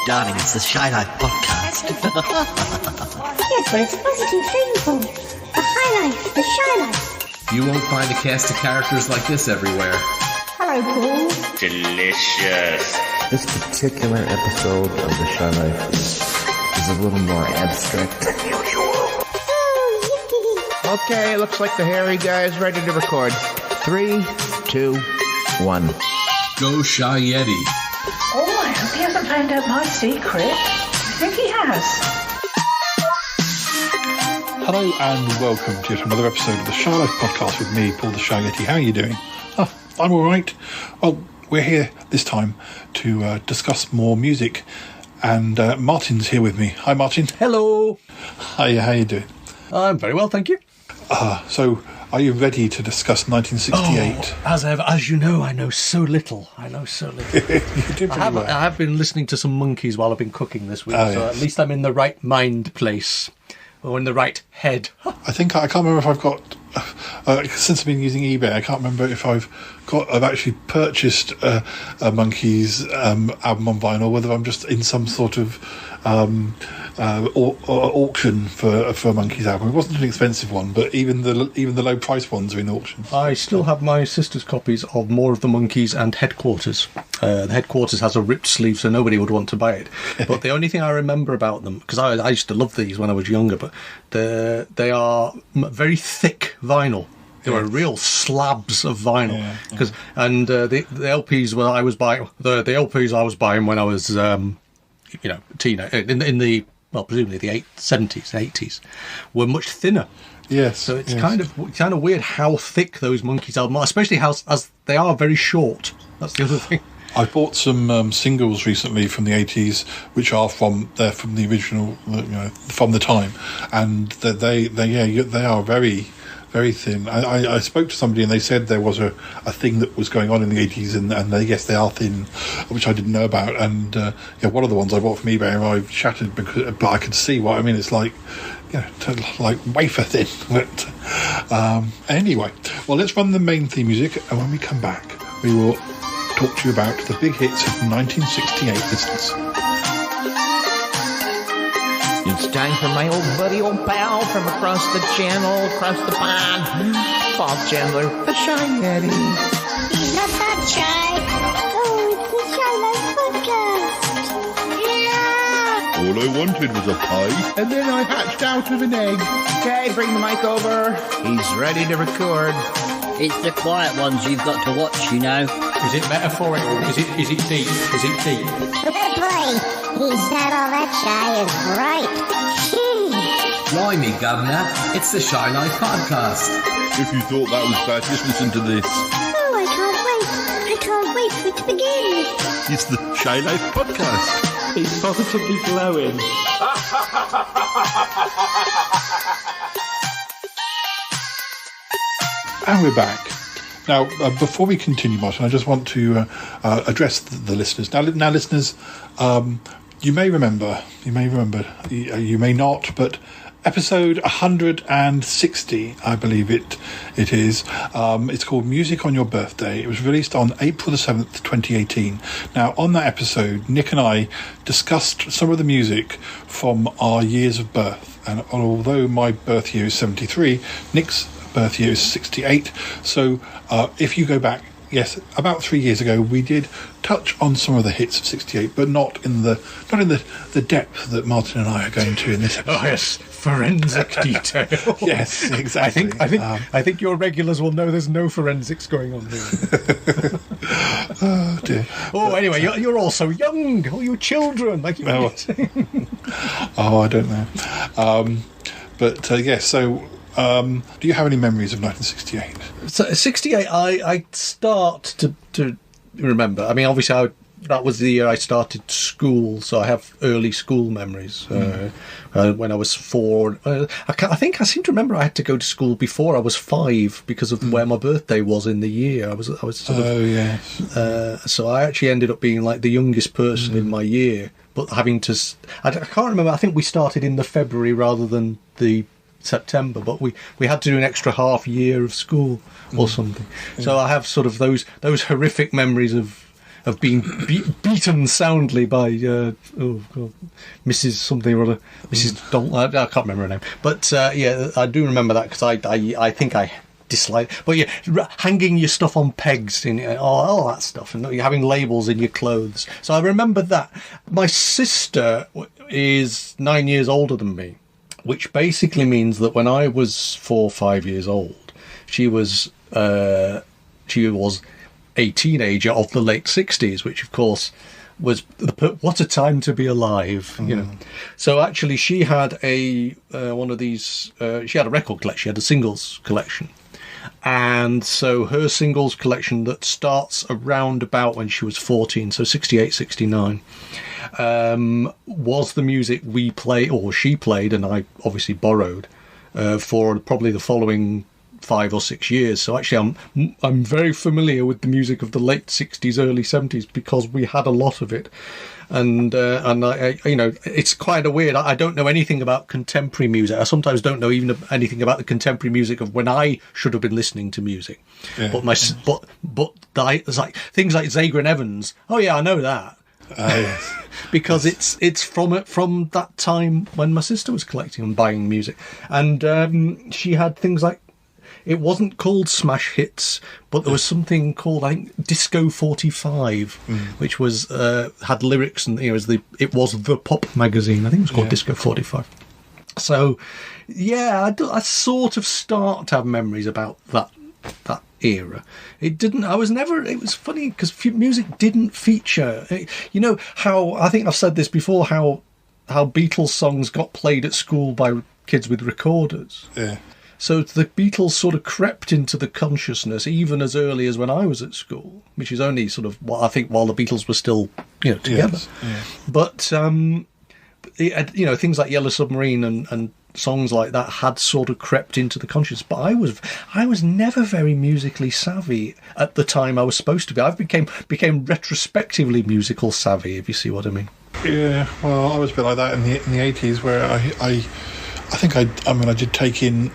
Darling, it's the Shy Life podcast. Yes, but it's supposed to be painful. The high life, the shy life. You won't find a cast of characters like this everywhere. Hello, Paul. Delicious. This particular episode of The Shy Life is a little more abstract than usual. Oh, yippee. Okay, looks like the hairy guy is ready to record. 3, 2, 1. Go Shy Yeti. Oh, I hope he hasn't found out my secret. I think he has. Hello and welcome to yet another episode of the Shy Life podcast with me, Paul the Shy Yeti. How are you doing? I'm all right. Well, we're here this time to discuss more music, and Martin's here with me. Hi, Martin. Hello. Hi, how you doing? I'm very well, thank you. So, are you ready to discuss 1968? Oh, as you know, I know so little. You did pretty well. I have been listening to some monkeys while I've been cooking this week, so yes. At least I'm in the right mind place. Or in the right head. I can't remember if I've got, since I've been using eBay, I can't remember if I've actually purchased a Monkeys album on vinyl, whether I'm just in some sort of auction for a Monkeys album. It wasn't an expensive one, but even the low price ones are in auction. I still have my sister's copies of More of the Monkeys and Headquarters. The Headquarters has a ripped sleeve, so nobody would want to buy it. But the only thing I remember about them, because I used to love these when I was younger, but they are very thick vinyl. They were real slabs of vinyl. And the LPs when I was buying the LPs I was buying when I was teenager in the presumably the 70s, 80s, were much thinner. Yes. So it's kind of weird how thick those Monkeys albums are, especially as they are very short. That's the other thing. I bought some singles recently from the 80s, which are from the original, from the time, and they are very, very thin. I spoke to somebody and they said there was a thing that was going on in the 80s, and yes, they are thin, which I didn't know about. And one of the ones I bought from eBay, I shattered but I could see what I mean. It's like, like wafer thin. But anyway, well, let's run the main theme music, and when we come back, we will talk to you about the big hits of 1968 listeners. It's time for my old buddy, old pal from across the channel, across the pond, Paul Chandler, the Shy Yeti. He's not that shy. Oh, it's the Shy Life podcast. Yeah. All I wanted was a pie. And then I hatched out of an egg. Okay, bring the mic over. He's ready to record. It's the quiet ones you've got to watch, you know. Is it metaphorical? Is it deep? Is it deep? Boy, he's not all that shy, is right. Blimey, Governor, it's the Shy Life podcast. If you thought that was bad, just listen to this. Oh, I can't wait for it to begin. It's the Shy Life podcast. He's positively glowing. And we're back. Now, before we continue, Martin, I just want to address the listeners. Now, listeners, you may remember, you may not, but episode 160, I believe it is. It's called Music on Your Birthday. It was released on April the 7th, 2018. Now, on that episode, Nick and I discussed some of the music from our years of birth. And although my birth year is 73, Nick's birth year is 68. So if you go back, yes, about 3 years ago, we did touch on some of the hits of 68, but not in the depth that Martin and I are going to in this episode. Oh yes, forensic detail. Yes, exactly. I think your regulars will know there's no forensics going on here. Oh dear. Anyway, you're all so young. All you children, like you were saying. Oh, I don't know. Yes. So. Do you have any memories of 1968? So 68, I start to remember. I mean, obviously, that was the year I started school, so I have early school memories. When I was 4, I think I seem to remember I had to go to school before I was 5 because of where my birthday was in the year. I was sort of, yes. so I actually ended up being like the youngest person in my year, but having to. I can't remember. I think we started in the February rather than the September, but we had to do an extra half year of school or something. So I have sort of those horrific memories of being beaten soundly by Mrs. something or other, Mrs. Dalton. I can't remember her name, but yeah, I do remember that because I think I dislike. But yeah, hanging your stuff on pegs and all that stuff, and you're having labels in your clothes. So I remember that. My sister is 9 years older than me, which basically means that when I was 4 or 5 years old, she was a teenager of the late 60s, which of course was what a time to be alive, you know. So actually she had one of these, she had a record collection, she had a singles collection. And so her singles collection that starts around about when she was 14, so 68, 69, was the music we play, or she played, and I obviously borrowed, for probably the following 5 or 6 years. So actually I'm very familiar with the music of the late 60s, early 70s, because we had a lot of it. And I you know, it's kind of weird. I don't know anything about contemporary music. I sometimes don't know even anything about the contemporary music of when I should have been listening to music. Yeah. But it's like things like Zager and Evans. Oh yeah, I know that. Yes. Because it's from that time when my sister was collecting and buying music, and she had things like, it wasn't called Smash Hits, but there was something called, I think, Disco 45, which was had lyrics, and it was the pop magazine. I think it was called Disco 45. So, yeah, I sort of start to have memories about that era. It didn't. I was never. It was funny because music didn't feature. You know how, I think I've said this before, how Beatles songs got played at school by kids with recorders. Yeah. So the Beatles sort of crept into the consciousness even as early as when I was at school, which is only sort of I think while the Beatles were still, together. Yes, yeah. But things like Yellow Submarine and songs like that had sort of crept into the consciousness. But I was never very musically savvy at the time I was supposed to be. I became retrospectively musical savvy, if you see what I mean. Yeah, well, I was a bit like that in the 80s, where I think I did take in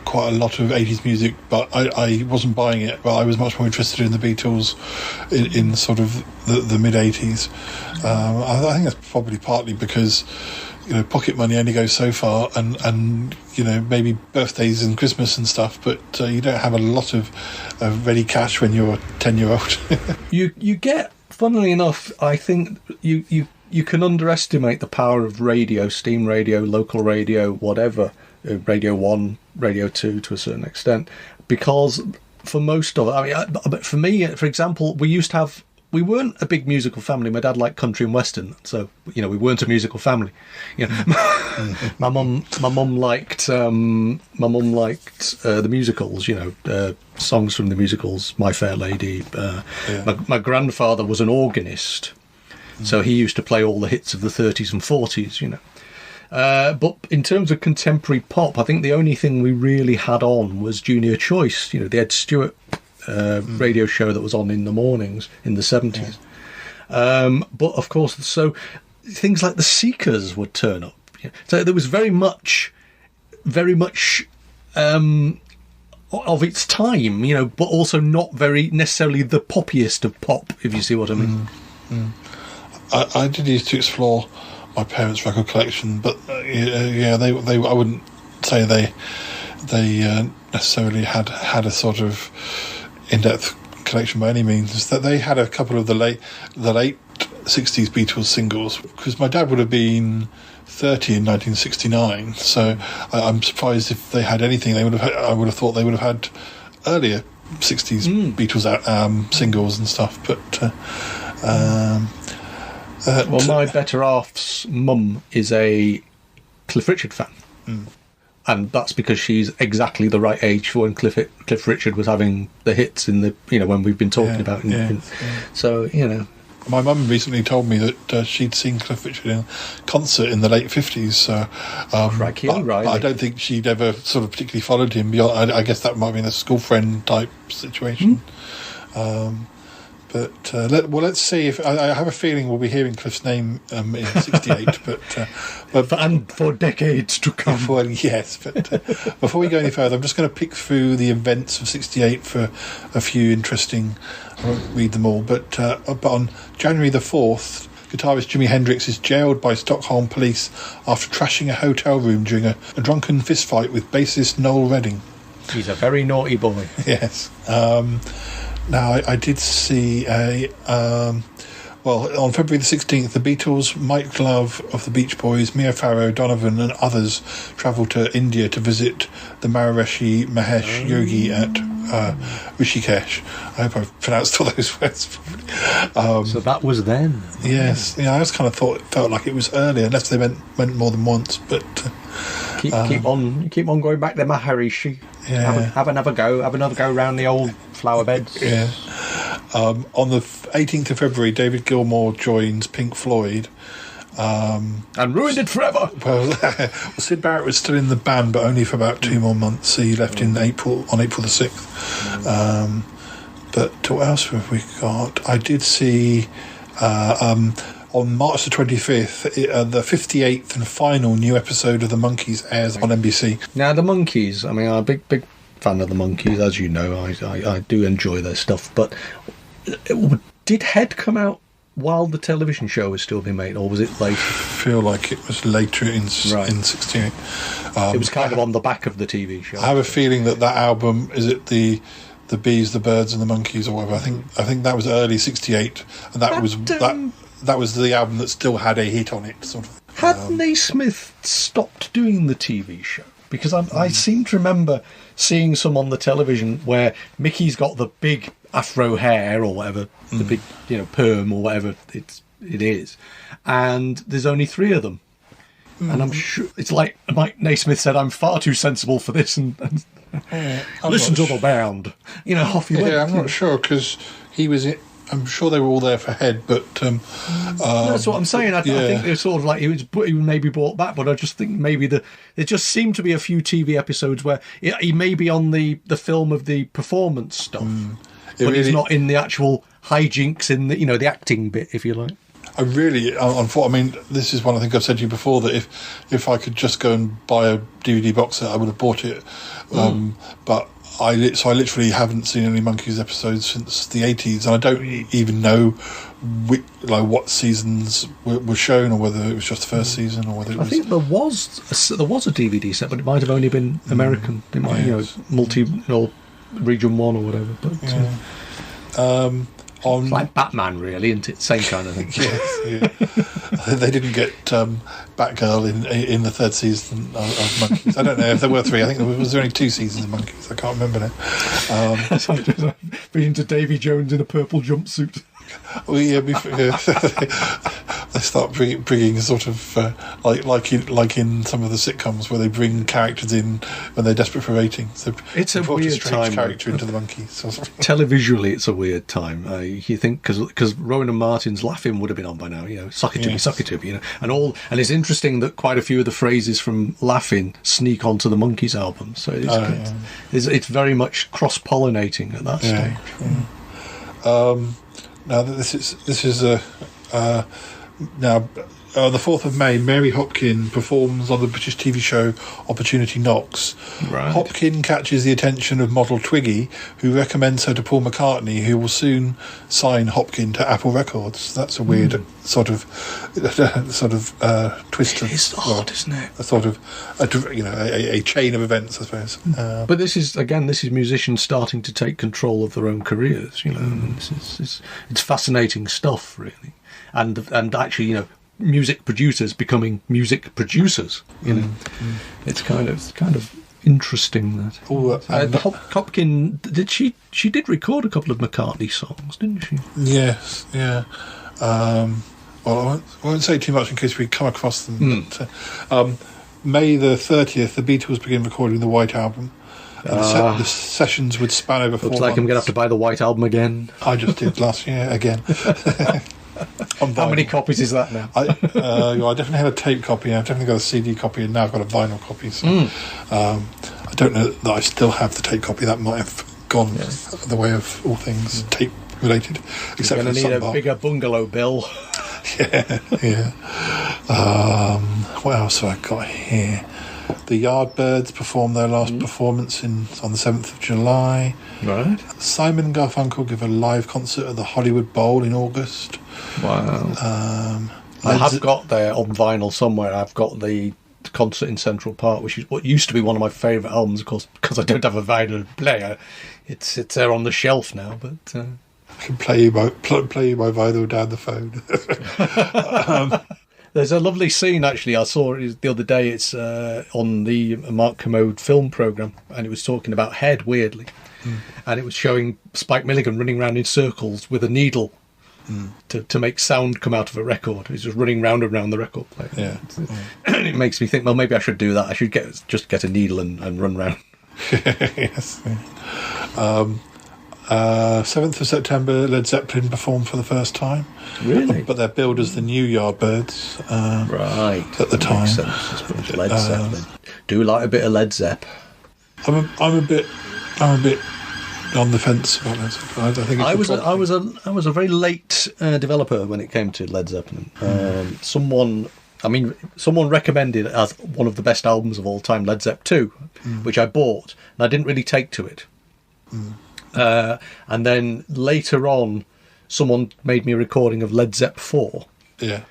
quite a lot of 80s music, but I wasn't buying it, but I was much more interested in the Beatles in sort of the mid-80s. I think that's probably partly because pocket money only goes so far, and maybe birthdays and Christmas and stuff, but you don't have a lot of ready cash when you're a 10-year-old. you get, funnily enough, I think you can underestimate the power of radio, steam radio, local radio, whatever, Radio 1, Radio 2 to a certain extent, because for most of it, for me, for example, we weren't a big musical family. My dad liked country and western, so we weren't a musical family. My mum liked the musicals. Songs from the musicals, My Fair Lady. My grandfather was an organist, so he used to play all the hits of the 30s and 40s. But in terms of contemporary pop, I think the only thing we really had on was Junior Choice, the Ed Stewart radio show that was on in the mornings in the 70s. But of course, so things like the Seekers would turn up. So there was very much of its time, but also not very necessarily the poppiest of pop, if you see what I mean. I did used to explore my parents' record collection, but they I wouldn't say they necessarily had a sort of in-depth collection by any means. That they had a couple of the late 60s Beatles singles, because my dad would have been 30 in 1969, so I'm surprised if they had anything. I would have thought they would have had earlier 60s Beatles singles and stuff, but well, my better half's mum is a Cliff Richard fan, and that's because she's exactly the right age for when Cliff Richard was having the hits in the when we've been talking about. So My mum recently told me that she'd seen Cliff Richard in concert in the late 50s. So, Crikey, but Riley. I don't think she'd ever sort of particularly followed him beyond. I guess that might have been a school friend type situation. Let's see if I have a feeling we'll be hearing Cliff's name in '68, and for decades to come. Well, yes, but before we go any further, I'm just going to pick through the events of '68 for a few interesting. I won't read them all, but on January the 4th, guitarist Jimi Hendrix is jailed by Stockholm police after trashing a hotel room during a drunken fistfight with bassist Noel Redding. He's a very naughty boy. Yes. Now, I did see on February the 16th, the Beatles, Mike Love of the Beach Boys, Mia Farrow, Donovan and others travelled to India to visit the Maharishi Mahesh Yogi at Rishikesh. I hope I've pronounced all those words properly. So that was then. Yes. I just kind of felt like it was earlier, unless they went more than once, but... Keep on going back to Maharishi. Yeah. Have another go round the old flower beds. Yeah. On the 18th of February, David Gilmour joins Pink Floyd. And ruined it forever. Well, Syd Barrett was still in the band, but only for about 2 more months. He left on April the 6th. But what else have we got? I did see... on March the 25th, the 58th and final new episode of The Monkees airs on NBC. Now, The Monkees, I mean, I'm a big fan of The Monkees, as you know. I do enjoy their stuff, but did Head come out while the television show was still being made, or was it later? I feel like it was later in 68. It was kind of on the back of the TV show. I have a feeling that album, is it the Bees, the Birds and the Monkees or whatever? I think that was early 68, and that was the album that still had a hit on it, sort of. Had Naismith stopped doing the TV show? Because I seem to remember seeing some on the television where Mickey's got the big afro hair or whatever, the big perm or whatever it is, and there's only 3 of them. And I'm sure it's like Mike Naismith said, "I'm far too sensible for this," and listen to the band. Off you went. Yeah, I'm not sure because he was. I'm sure they were all there for Head, but that's what I'm saying. I think they're sort of like he was maybe brought back, but I just think maybe there just seemed to be a few TV episodes where he may be on the film of the performance stuff, but he's not in the actual hijinks in the the acting bit, if you like. I really, I mean, this is one I think I've said to you before, that if I could just go and buy a DVD box set, I would have bought it. But I literally haven't seen any Monkees episodes since the 80s, and I don't even know what seasons were shown, or whether it was just the first season, or whether it was... I think there was a DVD set, but it might have only been American. It might, multi or region 1 or whatever. But it's like Batman, really, isn't it? Same kind of thing. Yes, They didn't get Batgirl in the 3rd season of Monkees. I don't know if there were 3. I think was there only 2 seasons of Monkees. I can't remember now. Being to Davy Jones in a purple jumpsuit. Well, they start bringing sort of like in some of the sitcoms where they bring characters in when they're desperate for ratings. So it's a weird time. Character into the Monkees. Televisually, it's a weird time. You think because Rowan and Martin's Laughing would have been on by now. Suck it to me, and it's interesting that quite a few of the phrases from Laughing sneak onto the Monkees album. So it's very much cross-pollinating at that stage. Yeah. Now this is the 4th of May, Mary Hopkin performs on the British TV show Opportunity Knocks. Right. Hopkin catches the attention of model Twiggy, who recommends her to Paul McCartney, who will soon sign Hopkin to Apple Records. That's a weird sort of twist. It's odd, isn't it? A sort of a chain of events, I suppose. But this is musicians starting to take control of their own careers. It's fascinating stuff, really, and actually, music producers becoming music producers. It's kind of interesting that. Hopkin she did record a couple of McCartney songs, didn't she? Yes, yeah. Well, I won't say too much in case we come across them. But, May the 30th, the Beatles begin recording the White Album. The sessions would span over 4 months. Looks like I'm going to have to buy the White Album again. I just did last year again. on How many vinyl. copies is that now? I definitely had a tape copy. I've definitely got a CD copy, and now I've got a vinyl copy. So I don't know that I still have the tape copy. That might have gone the way of all things tape related. Except You're going for to need Sunbar. a bigger bungalow, Bill. Yeah. What else have I got here? The Yardbirds performed their last performance on the 7th of July. Right. Simon and Garfunkel give a live concert at the Hollywood Bowl in August. Wow. I have got there on vinyl somewhere. I've got the concert in Central Park, which is what used to be one of my favourite albums, of course, because I don't have a vinyl player. It's there on the shelf now, but... I can play you my vinyl down the phone. There's a lovely scene, actually. I saw it the other day. It's on the Mark Commode film programme, and it was talking about Head, weirdly. And it was showing Spike Milligan running around in circles with a needle to make sound come out of a record. He's just running round and round the record player. Yeah. And it makes me think, well, maybe I should do that. I should just get a needle and run round. Yes. 7th of September, Led Zeppelin performed for the first time. Really? But they're billed as the New Yardbirds. Right. At the time. Makes sense, I suppose. Led Zeppelin. Do like a bit of Led Zepp. I'm a bit on the fence about Led Zeppelin. I think it's I was a very late developer when it came to Led Zeppelin. Someone recommended it as one of the best albums of all time, Led Zepp 2, which I bought, and I didn't really take to it. And then later on, someone made me a recording of Led Zepp 4. Yeah.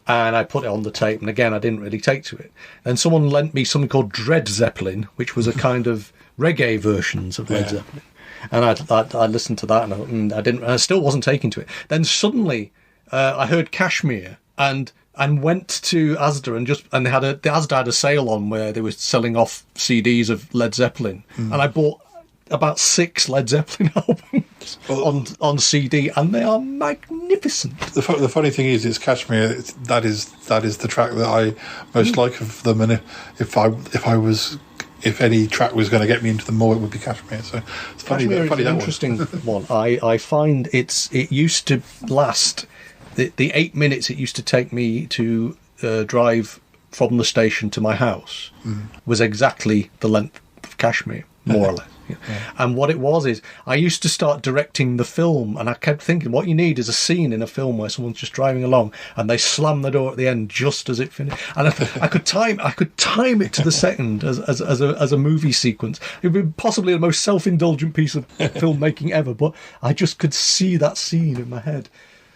And I put it on the tape, and again, I didn't really take to it. And someone lent me something called Dread Zeppelin, which was a kind of reggae versions of Led Zeppelin. And I listened to that, and I still wasn't taking to it. Then suddenly, I heard Kashmir, and went to Asda and the Asda had a sale on where they were selling off CDs of Led Zeppelin, and I bought about 6 Led Zeppelin albums on CD, and they are magnificent. The funny thing is Kashmir. That is the track that I most like of them, and if any track was going to get me into them more, it would be Kashmir. So it's funny. Kashmir Funny is an that interesting one. I find it used to last the 8 minutes it used to take me to drive from the station to my house was exactly the length of Kashmir, more or less. Yeah. And what it was is I used to start directing the film, and I kept thinking what you need is a scene in a film where someone's just driving along and they slam the door at the end just as it finished, and I could time it to the second as a movie sequence. It would be possibly the most self-indulgent piece of filmmaking ever, but I just could see that scene in my head.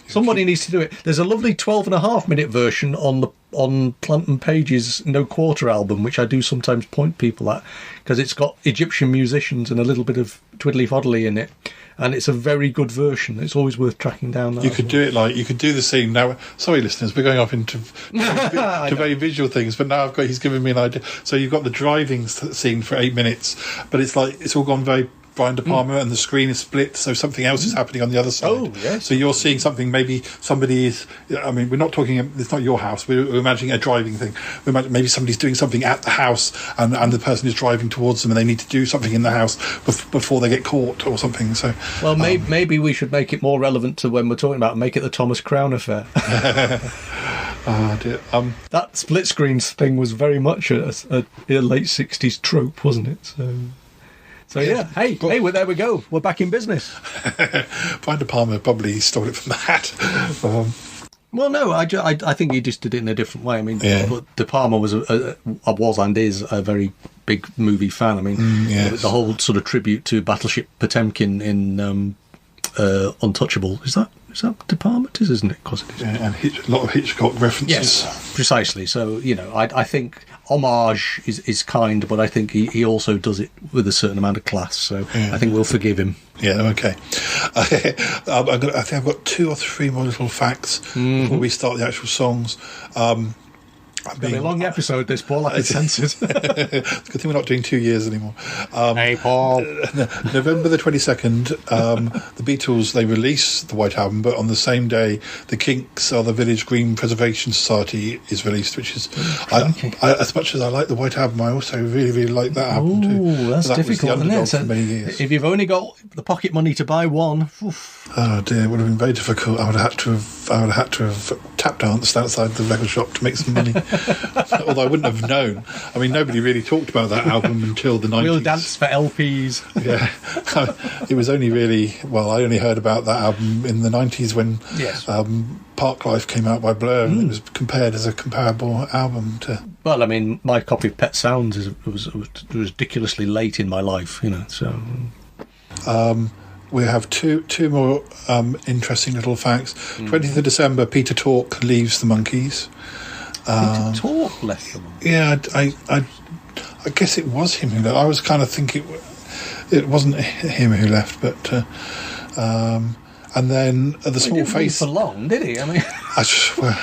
Somebody needs to do it. There's a lovely 12.5-minute version on Planton Page's No Quarter album, which I do sometimes point people at, because it's got Egyptian musicians and a little bit of twiddly-foddly in it, and it's a very good version. It's always worth tracking down. You could do the scene now. Sorry, listeners, we're going off into very visual things, but now he's given me an idea. So you've got the driving scene for 8 minutes, but it's like it's all gone very Brian De Palma, and the screen is split, so something else is happening on the other side. Oh, yes. So you're seeing something, maybe somebody is... I mean, we're not talking... It's not your house. We're imagining a driving thing. Maybe somebody's doing something at the house, and the person is driving towards them, and they need to do something in the house before they get caught or something. So, well, maybe we should make it more relevant to when we're talking about make it the Thomas Crown affair. Oh, dear. That split screen thing was very much a late 60s trope, wasn't it? So yeah, hey, well, there we go. We're back in business. Brian De Palma probably stole it from that. Well, no, I think he just did it in a different way. I mean, but De Palma was and is a very big movie fan. I mean, the whole sort of tribute to Battleship Potemkin in Untouchable. Is that De Palma? It is, isn't it? Of course it is. Yeah, and a lot of Hitchcock references. Yes, precisely. So, I think homage is kind, but I think he also does it with a certain amount of class. So I think we'll forgive him. Yeah, okay. I think I've got 2 or 3 more little facts before we start the actual songs. It's going to be a long episode, this, Paul. I can sense it. It's a good thing we're not doing 2 years anymore. Hey, Paul. November the 22nd, the Beatles, they release the White Album, but on the same day, the Kinks, or the Village Green Preservation Society, is released, which is... as much as I like the White Album, I also really, really like that album too. Ooh, that's difficult, isn't it? For many years. If you've only got the pocket money to buy one... Oof. Oh dear, it would have been very difficult. I would have had to have have had to have tap danced outside the record shop to make some money. Although I wouldn't have known. I mean, nobody really talked about that album until the 90s. We'll dance for LPs. Yeah, it was only really, well, I only heard about that album in the 90s when Park Life came out by Blur, and it was compared as a comparable album to... Well, I mean, my copy of Pet Sounds was ridiculously late in my life, so... We have two more interesting little facts. 20th of December, Peter Tork leaves the Monkees. Peter Tork left them. Yeah, I guess it was him who left. I was kind of thinking it wasn't him who left, but and then the Small Face for long, did he? I mean, I swear.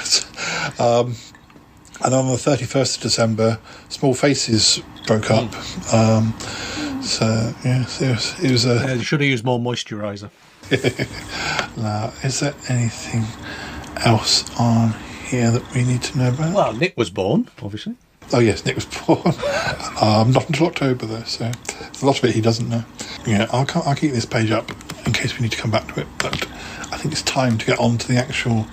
And on the 31st of December, Small Faces broke up. So yes, it was a. Should have used more moisturiser. Now, is there anything else on here that we need to know about? Well, Nick was born, obviously. Oh yes, Nick was born. Not until October though, so a lot of it he doesn't know. Yeah, I'll keep this page up in case we need to come back to it. But I think it's time to get on to the actual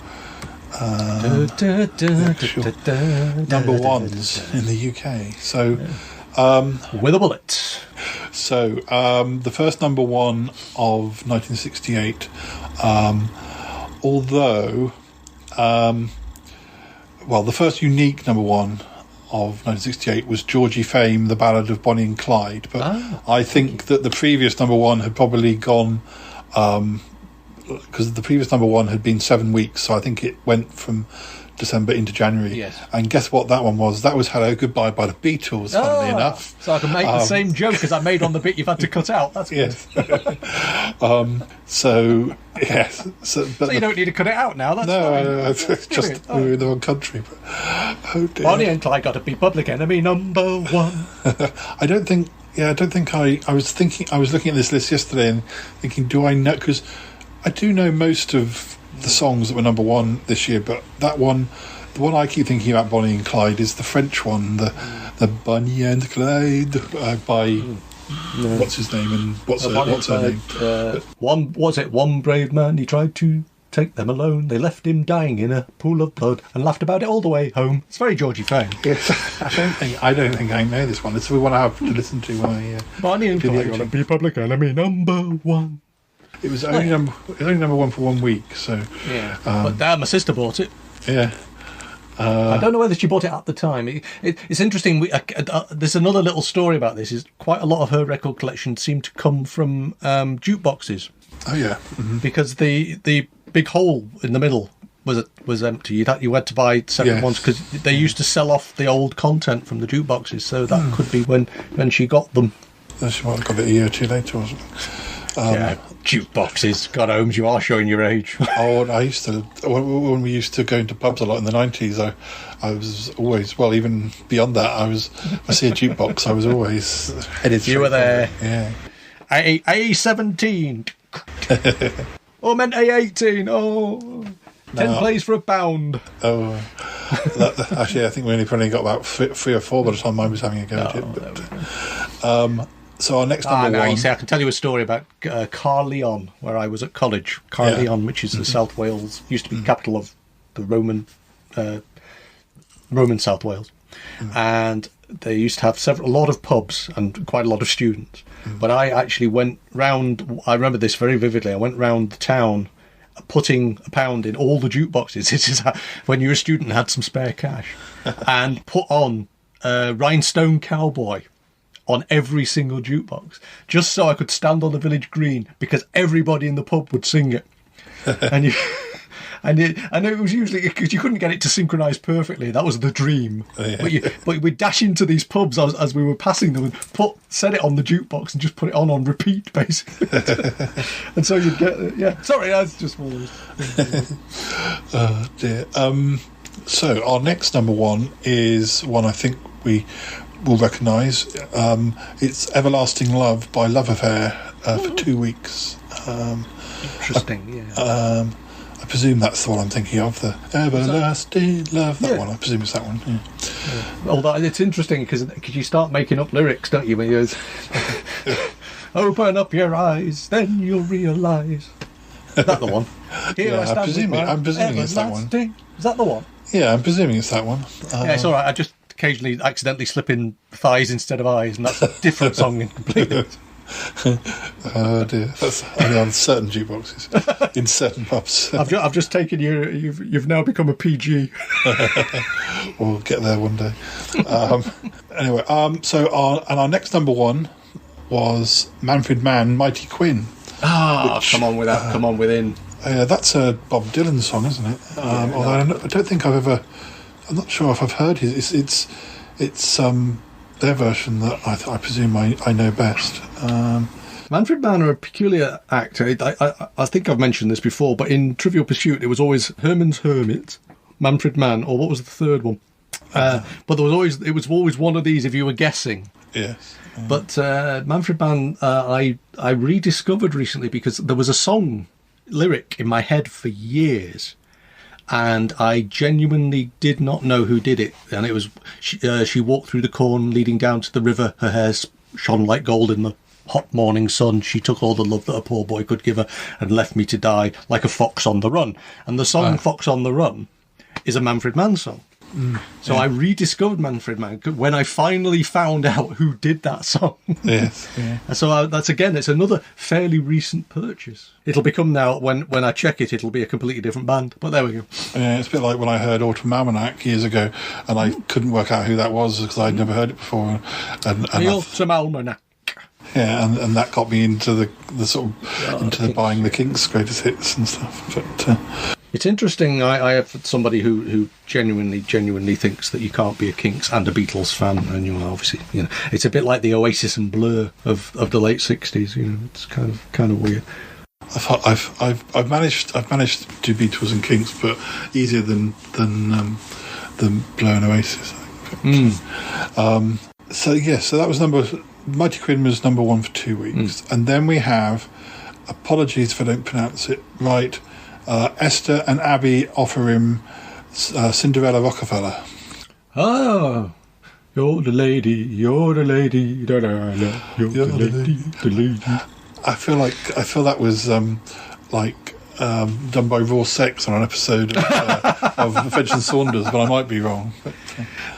number ones in the UK. So. With a bullet. So, the first number one of 1968, although, the first unique number one of 1968 was Georgie Fame, The Ballad of Bonnie and Clyde, but I think that the previous number one had probably gone, because the previous number one had been 7 weeks, so I think it went from December into January. Yes. And guess what that one was? That was Hello Goodbye by the Beatles, funnily enough. So I can make the same joke as I made on the bit you've had to cut out. That's good. Yes. So, yes. So you don't need to cut it out now. That's fine. It's just we were in the wrong country. But, oh dear. Bonnie and Clyde got to be Public Enemy number one. I don't think I was thinking, I was looking at this list yesterday and thinking, do I know? Because I do know most of the songs that were number one this year, but that one, the one I keep thinking about, Bonnie and Clyde, is the French one, the Bonnie and Clyde by what's his name and what's her name? One brave man, he tried to take them alone. They left him dying in a pool of blood and laughed about it all the way home. It's very Georgie Fame. Yes, I don't think I know this one. It's the one I have to listen to when I Bonnie and Clyde gonna be Public Enemy number one. It was only number one for 1 week, so yeah. But my sister bought it. Yeah. I don't know whether she bought it at the time. It's interesting. There's another little story about this. Is quite a lot of her record collection seemed to come from jukeboxes. Oh yeah, because the big hole in the middle was empty. You had to buy separate ones because they used to sell off the old content from the jukeboxes. So that could be when she got them. She might have got it a year or two later, wasn't it? Jukeboxes. God, Holmes, you are showing your age. I used to, when we used to go into pubs a lot in the 90s, I was always, well, even beyond that, I see a jukebox, I was always headed. You were there. Yeah. A17. Oh, meant A18. Oh. 10 plays for £1. Oh. Actually, I think we probably got about 3 or 4 by the time I was having a go at it. But, so our next number one... You see, I can tell you a story about Carleon, where I was at college. Carleon, which is the South Wales, used to be the capital of the Roman South Wales. And they used to have a lot of pubs and quite a lot of students. But I actually went round, I remember this very vividly, I went round the town putting £1 in all the jukeboxes. This is when you were a student and had some spare cash. And put on Rhinestone Cowboy on every single jukebox, just so I could stand on the village green, because everybody in the pub would sing it. And it was usually because you couldn't get it to synchronise perfectly. That was the dream. Oh, yeah. But we'd dash into these pubs as we were passing them and set it on the jukebox and just put it on repeat, basically. And so you'd get Sorry, that's just one of those. Oh dear. So our next number one is one I think we will recognise. It's Everlasting Love by Love Affair for 2 weeks. Interesting, yeah. I presume that's the one I'm thinking of, the Everlasting Love, that one. I presume it's that one, yeah. Although it's interesting because you start making up lyrics, don't you? When you open up your eyes, then you'll realise. Is that the one? Here I stand I'm presuming it's that one. Is that the one? Yeah, I'm presuming it's that one. Yeah, it's all right. I just occasionally accidentally slip in thighs instead of eyes, and that's a different song completely. Oh dear, that's only on certain jukeboxes in certain pubs. I've just taken you. You've now become a PG. We'll get there one day. Anyway, so our next number one was Manfred Mann, Mighty Quinn. Come on with that. Come on within. That's a Bob Dylan song, isn't it? Although I don't think I've ever. I'm not sure if I've heard his. It's their version that I presume I know best. Manfred Mann are a peculiar act. I think I've mentioned this before, but in Trivial Pursuit it was always Herman's Hermit, Manfred Mann, or what was the third one? But it was always one of these if you were guessing. Yes. But Manfred Mann, I rediscovered recently because there was a song lyric in my head for years, and I genuinely did not know who did it. And it was she walked through the corn leading down to the river. Her hair shone like gold in the hot morning sun. She took all the love that a poor boy could give her and left me to die like a fox on the run. And the song Fox on the Run is a Manfred Mann song. So I rediscovered Manfred Mann when I finally found out who did that song. Yes. And so it's another fairly recent purchase. It'll become now, when I check it, it'll be a completely different band. But there we go. Yeah, it's a bit like when I heard Autumn Almanac years ago, and I couldn't work out who that was because I'd never heard it before. And the Autumn Almanac. Yeah, and that got me into the sort of into buying the Kinks' greatest hits and stuff. But it's interesting. I have somebody who genuinely thinks that you can't be a Kinks and a Beatles fan, and obviously, it's a bit like the Oasis and Blur of the late '60s. It's kind of weird. I've managed to do Beatles and Kinks, but easier than Blur and Oasis. So that was Mighty Quinn was number one for 2 weeks, and then we have, apologies if I don't pronounce it right, Esther and Abby offer him Cinderella Rockefeller. Oh, you're the lady, da, da, da, you're the lady. I feel that was done by Raw Sex on an episode of Fetch and Saunders, but I might be wrong. But,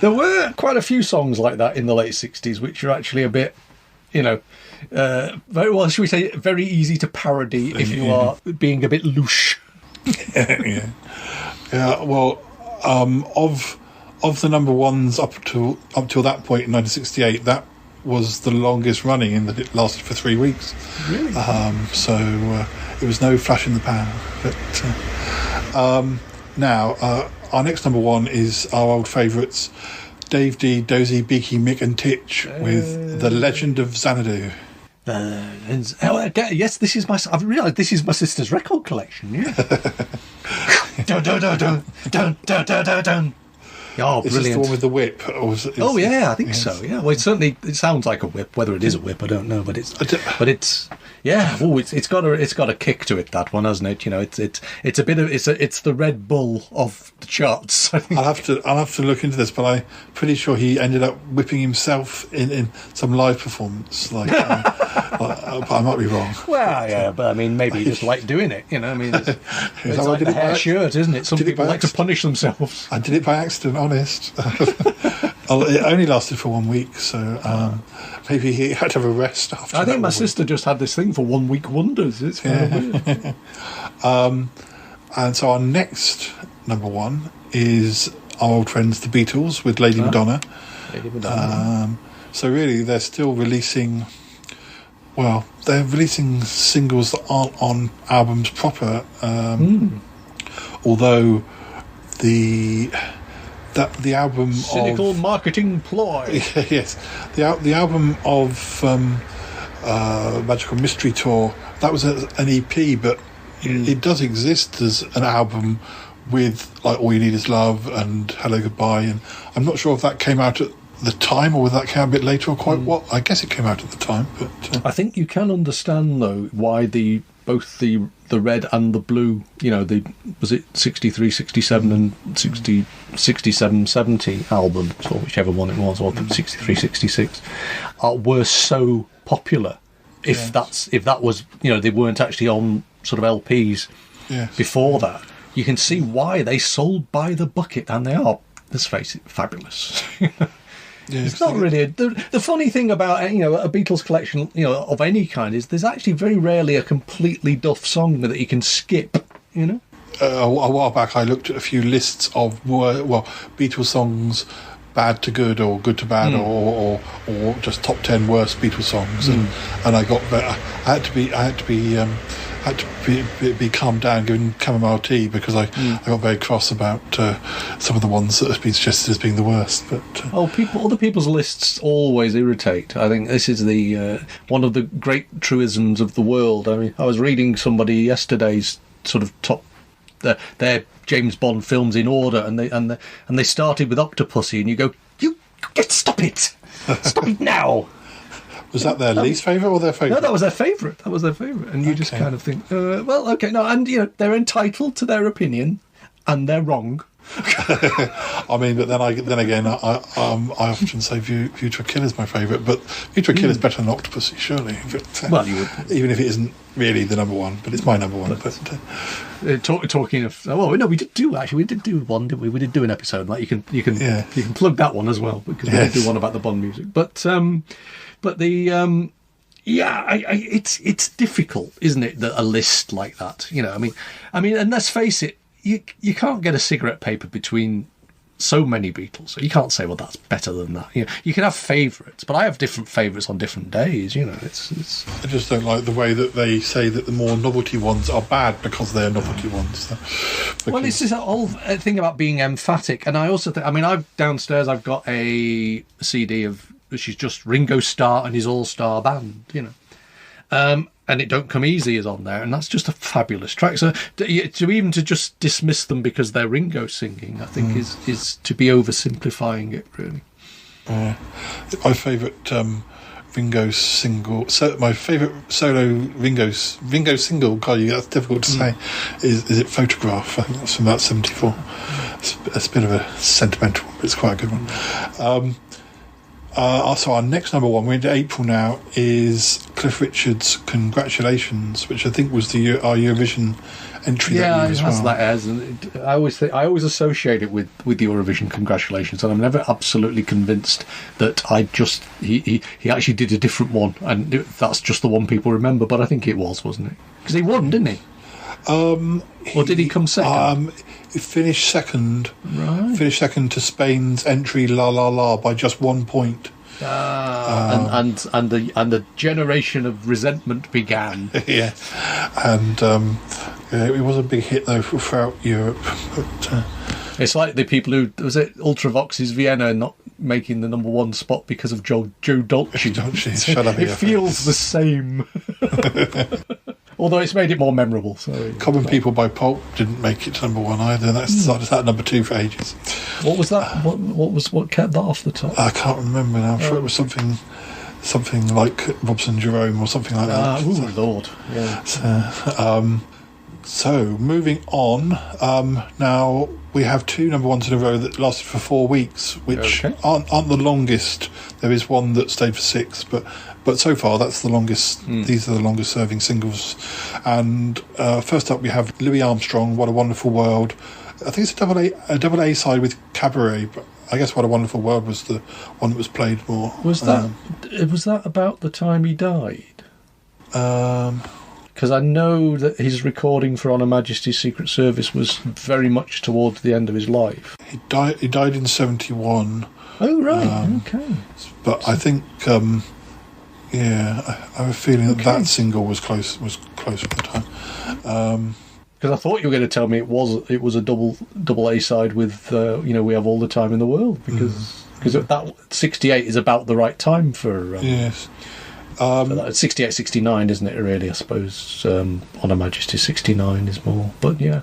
there were quite a few songs like that in the late '60s, which are actually a bit, very well, should we say, very easy to parody if you are being a bit louche. Yeah. Well, of the number ones up till that point in 1968, that was the longest running in that it lasted for 3 weeks. Really? So it was no flash in the pan. But now our next number one is our old favourites, Dave D, Dozy, Beaky, Mick and Titch with The Legend of Xanadu. Yes, I've realised this is my sister's record collection. Yeah. Dun, dun, dun, dun, dun, dun, dun, dun, dun. Oh, Is brilliant! this the one with the whip? I think so. Yeah, well, it sounds like a whip. Whether it is a whip, I don't know. But it's yeah. Oh, it's got a kick to it. That one, hasn't it? It's a bit of it's the Red Bull of the charts. I think. I'll have to look into this, but I'm pretty sure he ended up whipping himself in some live performance. But I might be wrong. Well, yeah, but I mean, maybe he just liked doing it. It's like the hair shirt, isn't it? Some people like to punish themselves. I did it by accident. Honest. It only lasted for 1 week, so maybe he had to have a rest after. I think my sister just had this thing for 1 week wonders. It's kind of weird. And so our next number one is our old friends the Beatles with Lady Madonna. Lady Madonna. So really, they're still releasing. Well, they're releasing singles that aren't on albums proper. Although the album cynical of marketing ploy. Yes, the album of Magical Mystery Tour, that was an EP, but it does exist as an album with like All You Need Is Love and Hello Goodbye, and I'm not sure if that came out at the time or whether that came out a bit later or quite what. I guess it came out at the time, but I think you can understand though why both the red and the blue, was it 63, 67 and 67, 70 albums, or whichever one it was, or 63, 66, were so popular. If that was, they weren't actually on sort of LPs. before that, you can see why they sold by the bucket, and they are, let's face it, fabulous. It's not really the funny thing about a Beatles collection of any kind is there's actually very rarely a completely duff song that you can skip. A while back, I looked at a few lists of Beatles songs, bad to good or good to bad, or just top 10 worst Beatles songs, and I got better. I had to be calmed down, given chamomile tea, because I got very cross about some of the ones that have been suggested as being the worst. But other people's lists always irritate. I think this is the one of the great truisms of the world. I mean, I was reading somebody yesterday's sort of top their James Bond films in order, and they started with Octopussy, and you go, stop it now. Was that their least favourite or their favourite? No, that was their favourite. And you just kind of think, and they're entitled to their opinion, and they're wrong. I mean, but then again, I often say View to a Kill is my favourite, but View to a Kill is better than Octopussy, surely. But, you would, even if it isn't really the number one, but it's my number one. Talking of, we did do one, didn't we? We did do an episode like you can plug that one as well, because we did do one about the Bond music. But it's difficult, isn't it? That a list like that, I mean, and let's face it. You can't get a cigarette paper between so many Beatles. So you can't say, well, that's better than that. You can have favourites, but I have different favourites on different days. It's. I just don't like the way that they say that the more novelty ones are bad because they're novelty ones. Well, it's this whole thing about being emphatic, and I also think. I mean, downstairs I've got a CD of which is just Ringo Starr and his all-star band. And It Don't Come Easy is on there, and that's just a fabulous track. So to just dismiss them because they're Ringo singing, I think is to be oversimplifying it, really. My favourite Ringo single, my favourite solo Ringo single, God, that's difficult to say, is it Photograph? I think that's from about 74. It's a bit of a sentimental, but it's quite a good one. So our next number one, we're into April now, is Cliff Richard's Congratulations, which I think was our Eurovision entry that year as well. That as, and I always associate it with Eurovision Congratulations, and I'm never absolutely convinced that he actually did a different one, and that's just the one people remember. But I think it wasn't it? Because he won, didn't he? Or did he come second? He finished second. Right. Finished second to Spain's entry La La La by just 1 point. And the generation of resentment began. Yeah, and it was a big hit though throughout Europe. But, it's like the people who Ultravox's Vienna not making the number one spot because of Joe Dolce. Shut up! It feels the same. Although it's made it more memorable. So Common People by Pulp didn't make it to number one either. That's started at number two for ages. What was that? What kept that off the top? I can't remember now. I'm sure it was something like Robson Jerome or something like that. Lord! Yeah. So moving on. Now we have two number ones in a row that lasted for 4 weeks, which aren't the longest. There is one that stayed for 6, but so far that's the longest. These are the longest serving singles. And first up we have Louis Armstrong, What a Wonderful World. I think it's a double A side with Cabaret, but I guess What a Wonderful World was the one that was played more. Was that about the time he died? Because I know that his recording for On Her Majesty's Secret Service was very much towards the end of his life. He died in 71. Oh right, okay. But I think I have a feeling that single was close at the time. Because I thought you were going to tell me it was a double A side with We Have All the Time in the World, because that 68 is about the right time for yes. 68, 69, isn't it? Really, I suppose. On Her Majesty 69 is more, but yeah,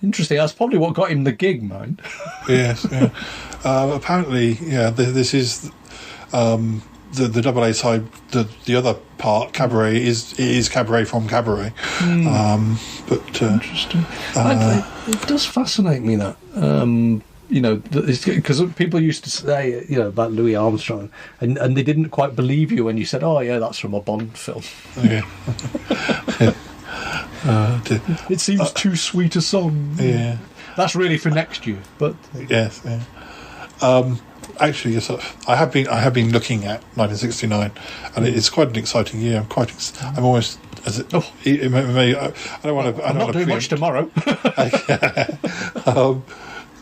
interesting. That's probably what got him the gig, man. Yes. Yeah. Apparently, this is the double A side. The other part, Cabaret, is Cabaret from Cabaret. But interesting. It does fascinate me that. Because people used to say, about Louis Armstrong, and they didn't quite believe you when you said, "Oh, yeah, that's from a Bond film." Yeah. It seems too sweet a song. Yeah. That's really for next year, but Yes. Yeah. Actually, yes, I have been looking at 1969, and it's quite an exciting year. I'm almost. As it, it may, I don't want to. I'm not doing much tomorrow.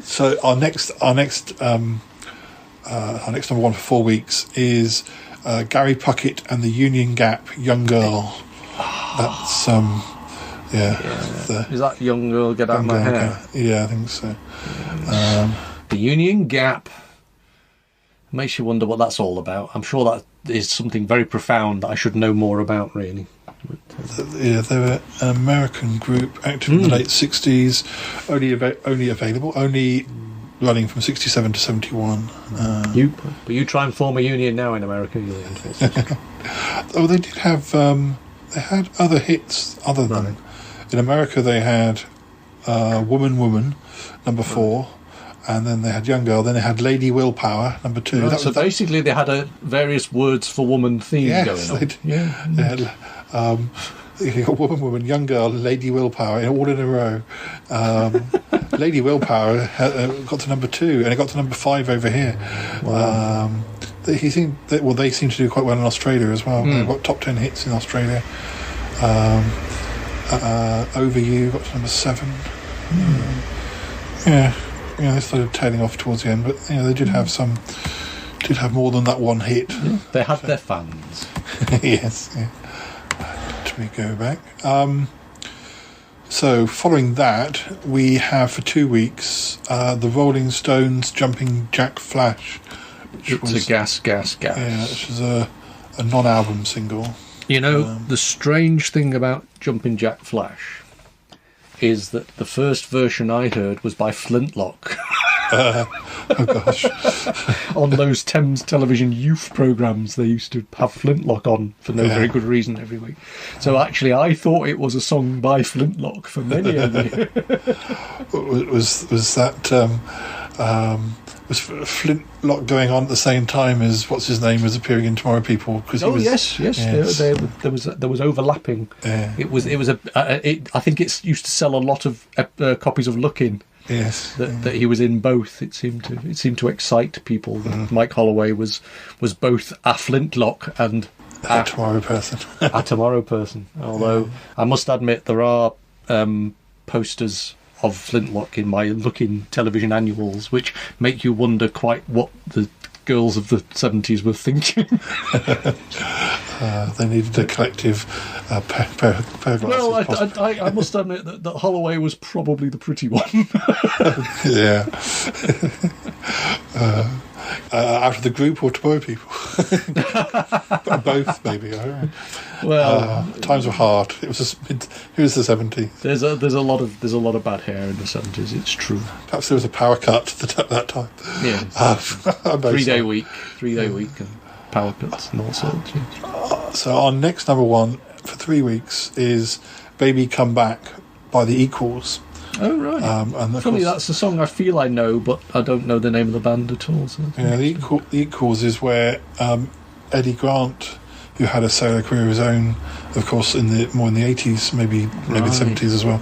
So our next number one for 4 weeks is Gary Puckett and the Union Gap, Young Girl. That's Is that Young Girl Get Out of My Hair? Yeah, I think so. The Union Gap makes you wonder what that's all about. I'm sure that is something very profound that I should know more about, really. Yeah, they were an American group, active in the late 60s, only running from 67 to 71. But you try and form a union now in America, you'll Oh, they did have. They had other hits other than in America. They had Woman, number 4, and then they had Young Girl. Then they had Lady Willpower, number 2. Right, so basically, they had a various words for woman theme going on. They had. You got Woman, Young Girl, Lady Willpower, all in a row. Lady Willpower got to number 2, and it got to number 5 over here. Wow. They seem to do quite well in Australia as well. They've got top 10 hits in Australia. Over You got to number 7. They started tailing off towards the end, but they did have more than that one hit. Yeah, they had their fans. Yes. Yeah. Let me go back. So following that, we have for 2 weeks the Rolling Stones Jumping Jack Flash. It's a gas. Yeah, which is a non-album single. The strange thing about Jumping Jack Flash is that the first version I heard was by Flintlock. Oh gosh. On those Thames Television youth programmes, they used to have Flintlock on for no very good reason every week. So actually, I thought it was a song by Flintlock for many a year. Was Flintlock going on at the same time as what's his name was appearing in Tomorrow People? Yes. There was overlapping. Yeah. I think it used to sell a lot of copies of Lookin'. Yes, that he was in both. It seemed to excite people. That Mike Holloway was both a Flintlock and a Tomorrow Person. A Tomorrow Person. Although I must admit there are posters of Flintlock in my Looking television annuals, which make you wonder quite what the girls of the 70s were thinking. They needed a collective pair of glasses. Well, I must admit that Holloway was probably the pretty one. Yeah. Out of the group or Tomorrow People? Both, maybe. Well, times were hard. It was the 70s. There's a lot of bad hair in the 70s. It's true. Perhaps there was a power cut at that time. Yeah. 3-day week, and power cuts and all sorts. So our next number one for 3 weeks is "Baby Come Back" by the Equals. Oh right. And funny, that's a song I feel I know, but I don't know the name of the band at all. So the Equals is where Eddie Grant, who had a solo career of his own, of course, more in the 80s, maybe the 70s as well,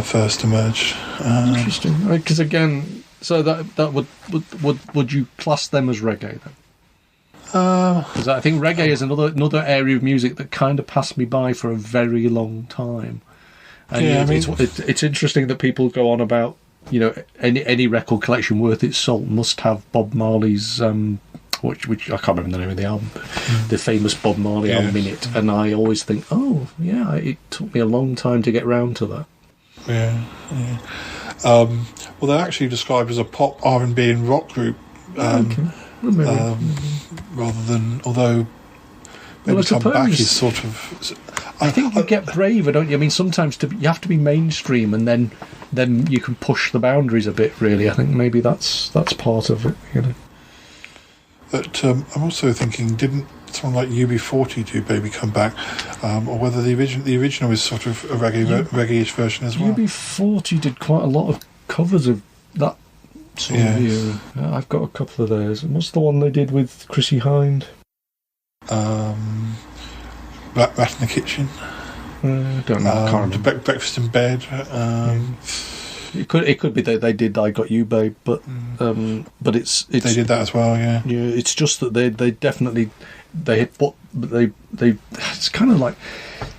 first emerged. Interesting, because again, so that would you class them as reggae then? Because I think reggae is another area of music that kind of passed me by for a very long time. And it's interesting that people go on about any record collection worth its salt must have Bob Marley's which I can't remember the name of the album, the famous Bob Marley album in it, and I always think, it took me a long time to get round to that. Yeah. Well, they're actually described as a pop, R&B and rock group, rather than, although Baby Come Back is sort of... I think you get braver, don't you? I mean, sometimes you have to be mainstream, and then you can push the boundaries a bit, really. I think maybe that's part of it, But I'm also thinking, didn't someone like UB40 do "Baby Come Back," or whether the original is sort of a reggae-ish version as well? UB40 did quite a lot of covers of that sort of era. I've got a couple of theirs. What's the one they did with Chrissy Hind? Rat in the Kitchen. Don't know. I can't remember. Breakfast in Bed. It could be that they did "I Got You, Babe," but it's they did that as well. Yeah. Yeah, it's just that they definitely it's kind of like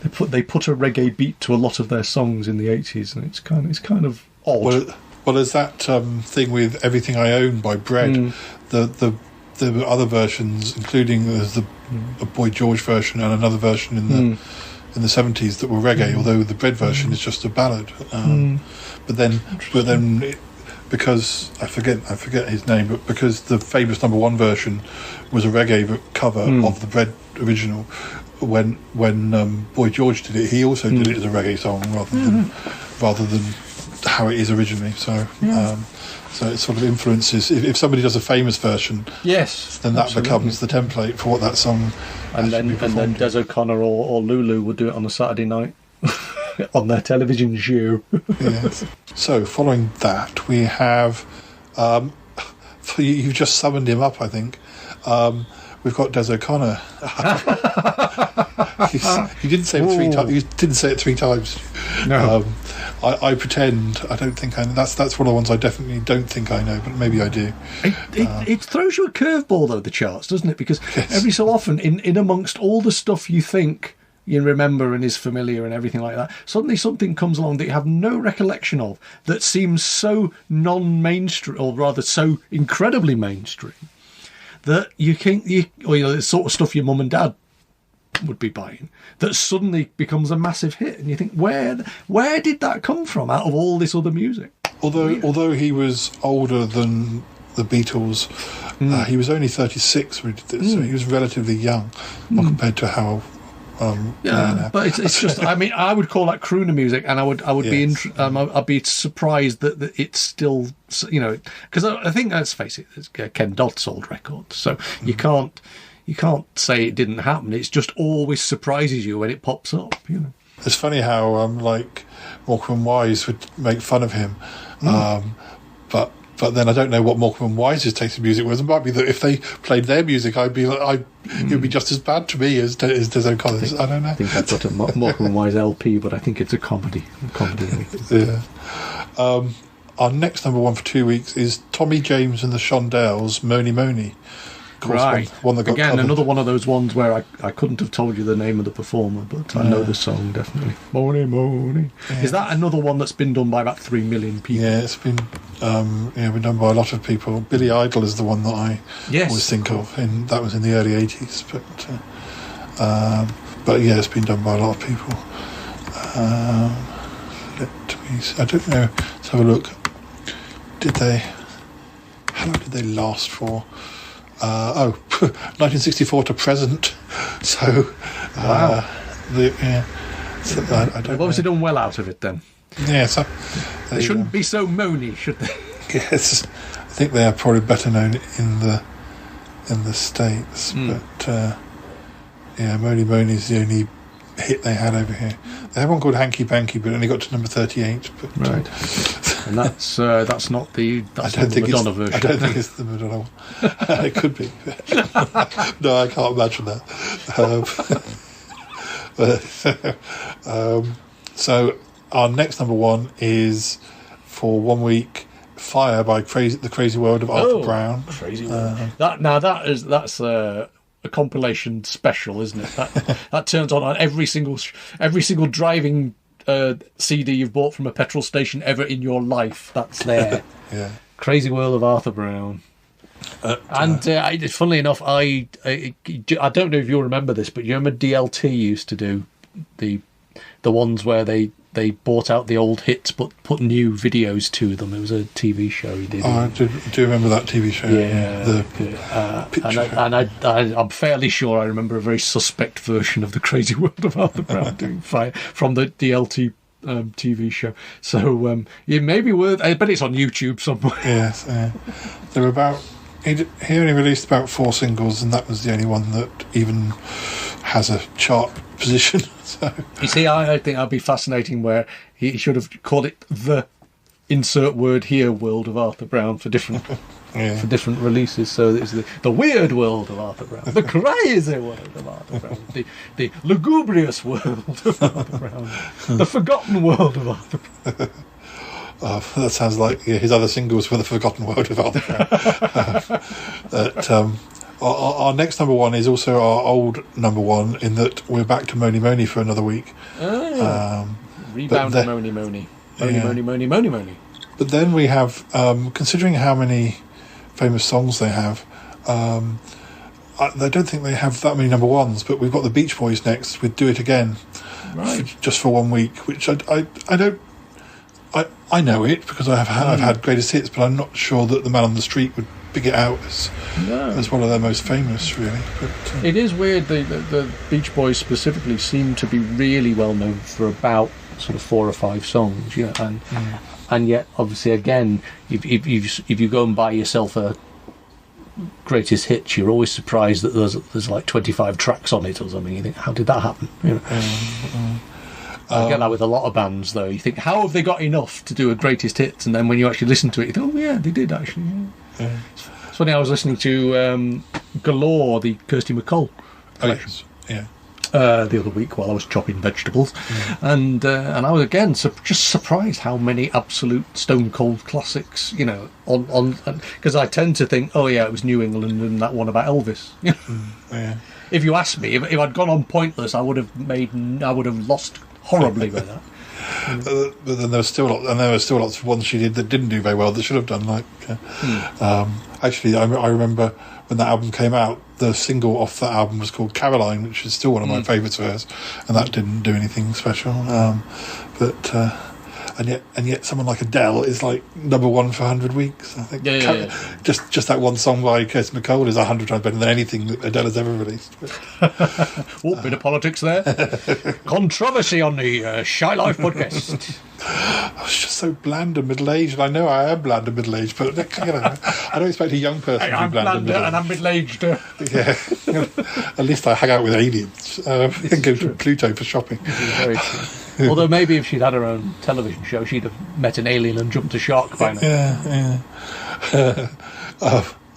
they put a reggae beat to a lot of their songs in the 80s, and it's kind of odd. Well, there's that thing with "Everything I Own" by Bread. The other versions, including there's a Boy George version and another version in the 70s that were reggae, although the Bread version is just a ballad. But then, because I forget his name, but because the famous number one version was a reggae cover of the Bread original, when Boy George did it, he also did it as a reggae song rather than how it is originally. So so it sort of influences. If somebody does a famous version, yes, then that becomes the template for what that song. And then Des O'Connor or Lulu would do it on a Saturday night on their television show. Yes. So following that, we have you've just summoned him up, I think. We've got Des O'Connor. You didn't say it 3 times. You didn't say it 3 times. No. I pretend. I don't think I know. That's one of the ones I definitely don't think I know, but maybe I do. It throws you a curveball, though, the charts, doesn't it? Because every so often, in amongst all the stuff you think you remember and is familiar and everything like that, suddenly something comes along that you have no recollection of that seems so non-mainstream, or rather so incredibly mainstream, that you think the sort of stuff your mum and dad would be buying, that suddenly becomes a massive hit, and you think, where did that come from out of all this other music? Although he was older than the Beatles, he was only 36 when he did this, so he was relatively young, compared to how. But it's just. I mean, I would call that crooner music, and I would I'd be surprised that it's still, because I think, let's face it, it's Ken Dodd's old record, so you can't say it didn't happen. It's just always surprises you when it pops up. It's funny how like Morecambe and Wise would make fun of him, but then I don't know what Morecambe and Wise's taste in music was. It might be that if they played their music, I'd be like, it would be just as bad to me as Des O'Connor's. I don't know. I think I've got a Morecambe and Wise LP, but I think it's a comedy. Yeah. Our next number one for 2 weeks is Tommy James and the Shondells, Mony Mony. Right. One that got Again, covered. another one of those ones where I couldn't have told you the name of the performer, but I know the song, definitely. Mony Mony. Yeah. Is that another one that's been done by about 3 million people? Yeah, it's been been done by a lot of people. Billy Idol is the one that I always think of, and that was in the early 80s. But yeah, it's been done by a lot of people. I don't know. Let's have a look. How long did they last for? 1964 to present. So, wow. So I don't They've obviously done well out of it then. Yeah, so they shouldn't be so moany, should they? Yes, I think they are probably better known in the States, but Mony Mony is the only hit they had over here. They had one called Hanky Panky, but only got to number 38. But, right, and that's not the Madonna version. I don't think it's the Madonna one. It could be. No, I can't imagine that. So our next number one is for 1 week, Fire by The Crazy World of Arthur Brown. Crazy World. That's a compilation special, isn't it? That turns on every single driving CD you've bought from a petrol station ever in your life. That's there. Yeah. Crazy World of Arthur Brown. Funnily enough, I don't know if you'll remember this, but you remember DLT used to do the ones where they bought out the old hits but put new videos to them. It was a TV show he did. Oh, I do remember that TV show. I'm fairly sure I remember a very suspect version of The Crazy World of Arthur Brown doing Fire from the DLT TV show. So it may be worth. I bet it's on YouTube somewhere. Yes, there were about. He only released about 4 singles, and that was the only one that even has a chart position. So. You see, I think that'd be fascinating. Where he should have called it the insert word here world of Arthur Brown for different Yeah. for different releases. So it's the weird world of Arthur Brown, the crazy world of Arthur Brown, the lugubrious world of Arthur Brown, the forgotten world of Arthur Brown. That sounds like his other singles for the forgotten world of Arthur Brown. Our next number one is also our old number one, in that we're back to Mony Mony for another week. Rebound Mony Mony. Mony Mony. But then we have, considering how many famous songs they have, I don't think they have that many number ones, but we've got the Beach Boys next with Do It Again, just for 1 week, which I know it because I've had greatest hits, but I'm not sure that the Man on the Street would pick it out as one of their most famous, really. But, it is weird. The Beach Boys specifically seem to be really well known for about sort of 4 or 5 songs, and yet obviously again, if you go and buy yourself a greatest hits, you're always surprised that there's like 25 tracks on it or something. You think, how did that happen? I get that with a lot of bands, though. You think, how have they got enough to do a greatest hits? And then when you actually listen to it, you think, oh yeah, they did actually. Yeah. It's funny, I was listening to Galore, the Kirsty MacColl collection, the other week while I was chopping vegetables, and I was again just surprised how many absolute stone cold classics, on because I tend to think, oh yeah, it was New England and that one about Elvis. If you asked me, if I'd gone on Pointless, I would have lost horribly by that. But then there was still lots of ones she did that didn't do very well that should have done. Like, actually, I remember when that album came out, the single off that album was called Caroline, which is still one of my favourites of hers, and that didn't do anything special. And yet someone like Adele is like number one for 100 weeks, I think. Just that one song by Kirsty MacColl is 100 times better than anything that Adele has ever released. Oh, bit of politics there. Controversy on the Shy Life podcast. I was just so bland and middle-aged, and I know I am bland and middle-aged, but I don't expect a young person to be bland and middle-aged. And I'm middle-aged. At least I hang out with aliens and go to Pluto for shopping. Very true. Although maybe if she'd had her own television show, she'd have met an alien and jumped a shark by now.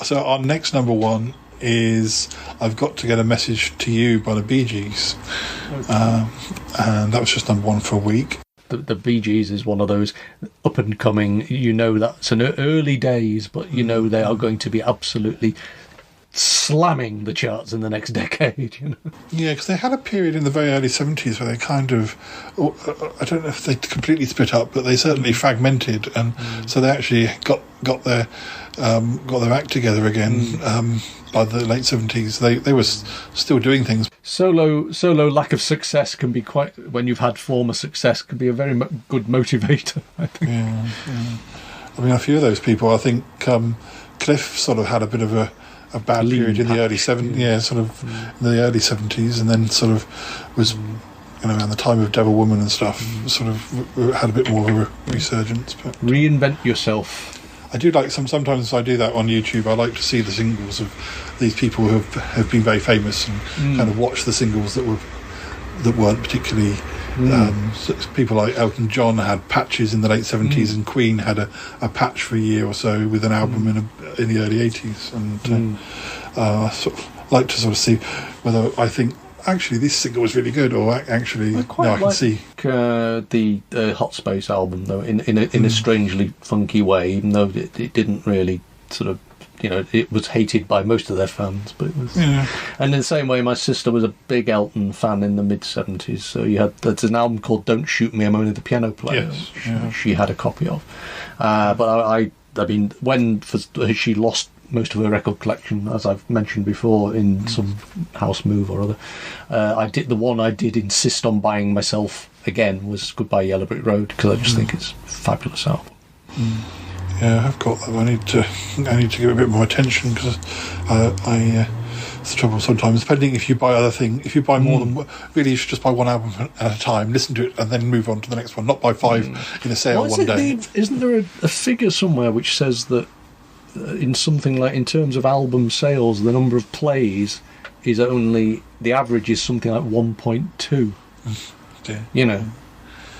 So our next number one is I've Got to Get a Message to You by the Bee Gees. And that was just number one for a week. The Bee Gees is one of those up and coming, that's an early days, but they are going to be absolutely slamming the charts in the next decade. Yeah, because they had a period in the very early 70s where they kind of, I don't know if they completely split up, but they certainly fragmented, and so they actually got their act together again. By the late 70s, they were still doing things. Solo lack of success can be quite, when you've had former success, can be a very good motivator, I think. Yeah. I mean, a few of those people, I think Cliff sort of had a bit of a bad period in the early 70s, sort of in the early 70s, and then sort of was, around the time of Devil Woman and stuff, sort of had a bit more of a resurgence. But reinvent yourself. I do like sometimes I do that on YouTube. I like to see the singles of these people who have been very famous and kind of watch the singles that weren't particularly. People like Elton John had patches in the late 70s, and Queen had a patch for a year or so with an album in the early 80s, and I sort of like to sort of see whether I think actually this single was really good, or actually I can see the Hot Space album though in a strangely funky way, even though it didn't really sort of it was hated by most of their fans, but it was. And in the same way, my sister was a big Elton fan in the mid-70s, so there's an album called Don't Shoot Me, I'm Only the Piano Player, she had a copy of, but I mean, when she lost most of her record collection, as I've mentioned before, in some house move or other, the one I did insist on buying myself again was Goodbye Yellow Brick Road, because I just think it's a fabulous album. Yeah, I've got that. I need to give it a bit more attention, because it's the trouble sometimes. Depending if you buy if you buy more than really, you should just buy one album at a time, listen to it, and then move on to the next one. Not buy 5 in a sale one day. Isn't there a figure somewhere which says that in something like, in terms of album sales, the number of plays the average is something like 1.2.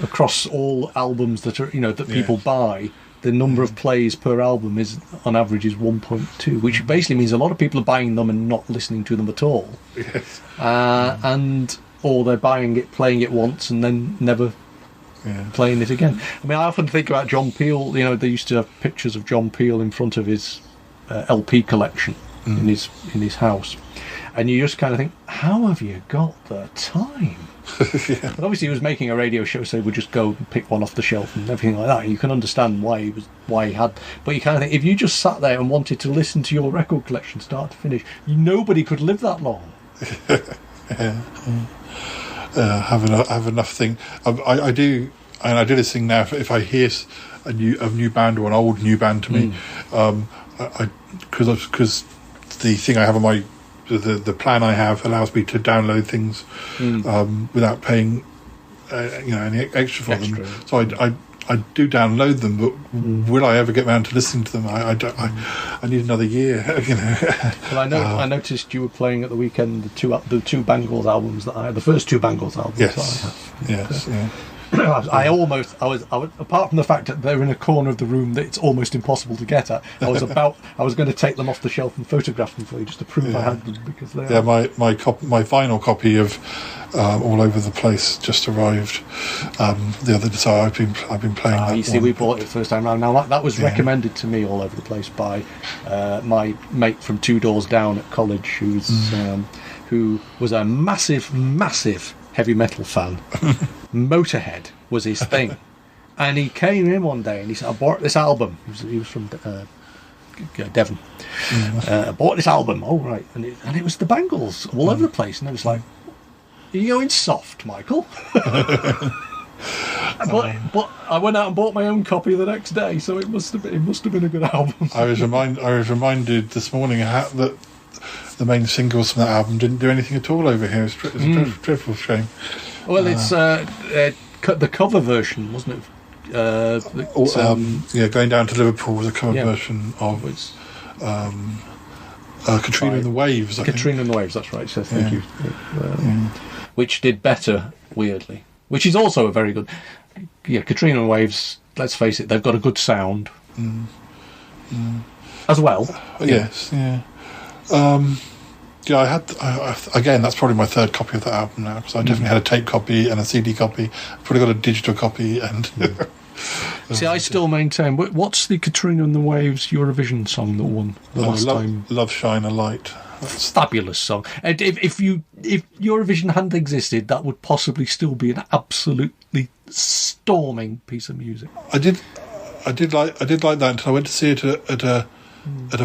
across all albums that are that people buy, the number of plays per album is on average is 1.2, which basically means a lot of people are buying them and not listening to them at all. Yes. Or they're buying it, playing it once, and then never playing it again. I mean, I often think about John Peel. They used to have pictures of John Peel in front of his LP collection in his house, and you just kind of think, how have you got the time? But obviously he was making a radio show, so he would just go and pick one off the shelf and everything like that. You can understand why he had, but you kind of think, if you just sat there and wanted to listen to your record collection start to finish, nobody could live that long. Have enough thing. I do, and I do this thing now. If I hear a new band or an old new band to me, because the thing I have on my the plan I have allows me to download things without paying any extra for them. So I do download them, but will I ever get round to listening to them? I don't. I need another year. Well, I noticed you were playing at the weekend the two Bangles albums that I had, the first two Bangles albums. Yes. That I have. Yes. Yeah. I was apart from the fact that they're in a corner of the room that it's almost impossible to get at. I was going to take them off the shelf and photograph them for you just to prove I had them, because they are. My vinyl copy of All Over the Place just arrived the other day. So I've been playing that. You see, we bought it the first time round. Now that was recommended to me, All Over the Place, by my mate from 2 doors down at college, who was a massive heavy metal fan. Motorhead was his thing, and he came in one day and he said, I bought this album. He was from Devon. I bought this album. Oh right, and it was the Bangles All Over the Place, and I was like, are you going soft, Michael? But I went out and bought my own copy the next day, so it must have been a good album. I was reminded this morning that the main singles from that album didn't do anything at all over here. It's a dreadful shame. Well, it's the cover version, wasn't it? Going Down to Liverpool was a cover version of Katrina and the Waves. Katrina and the Waves, that's right. So thank you. Which did better, weirdly. Which is also a very good. Yeah, Katrina and the Waves. Let's face it, they've got a good sound as well. Yes, yeah. I again, that's probably my third copy of that album now, because I definitely had a tape copy and a CD copy. I've probably got a digital copy, and see, I still maintain. What's the Katrina and the Waves Eurovision song that won the last time? Love Shine a Light. Fabulous song. And if Eurovision hadn't existed, that would possibly still be an absolutely storming piece of music. I did like that until I went to see it at a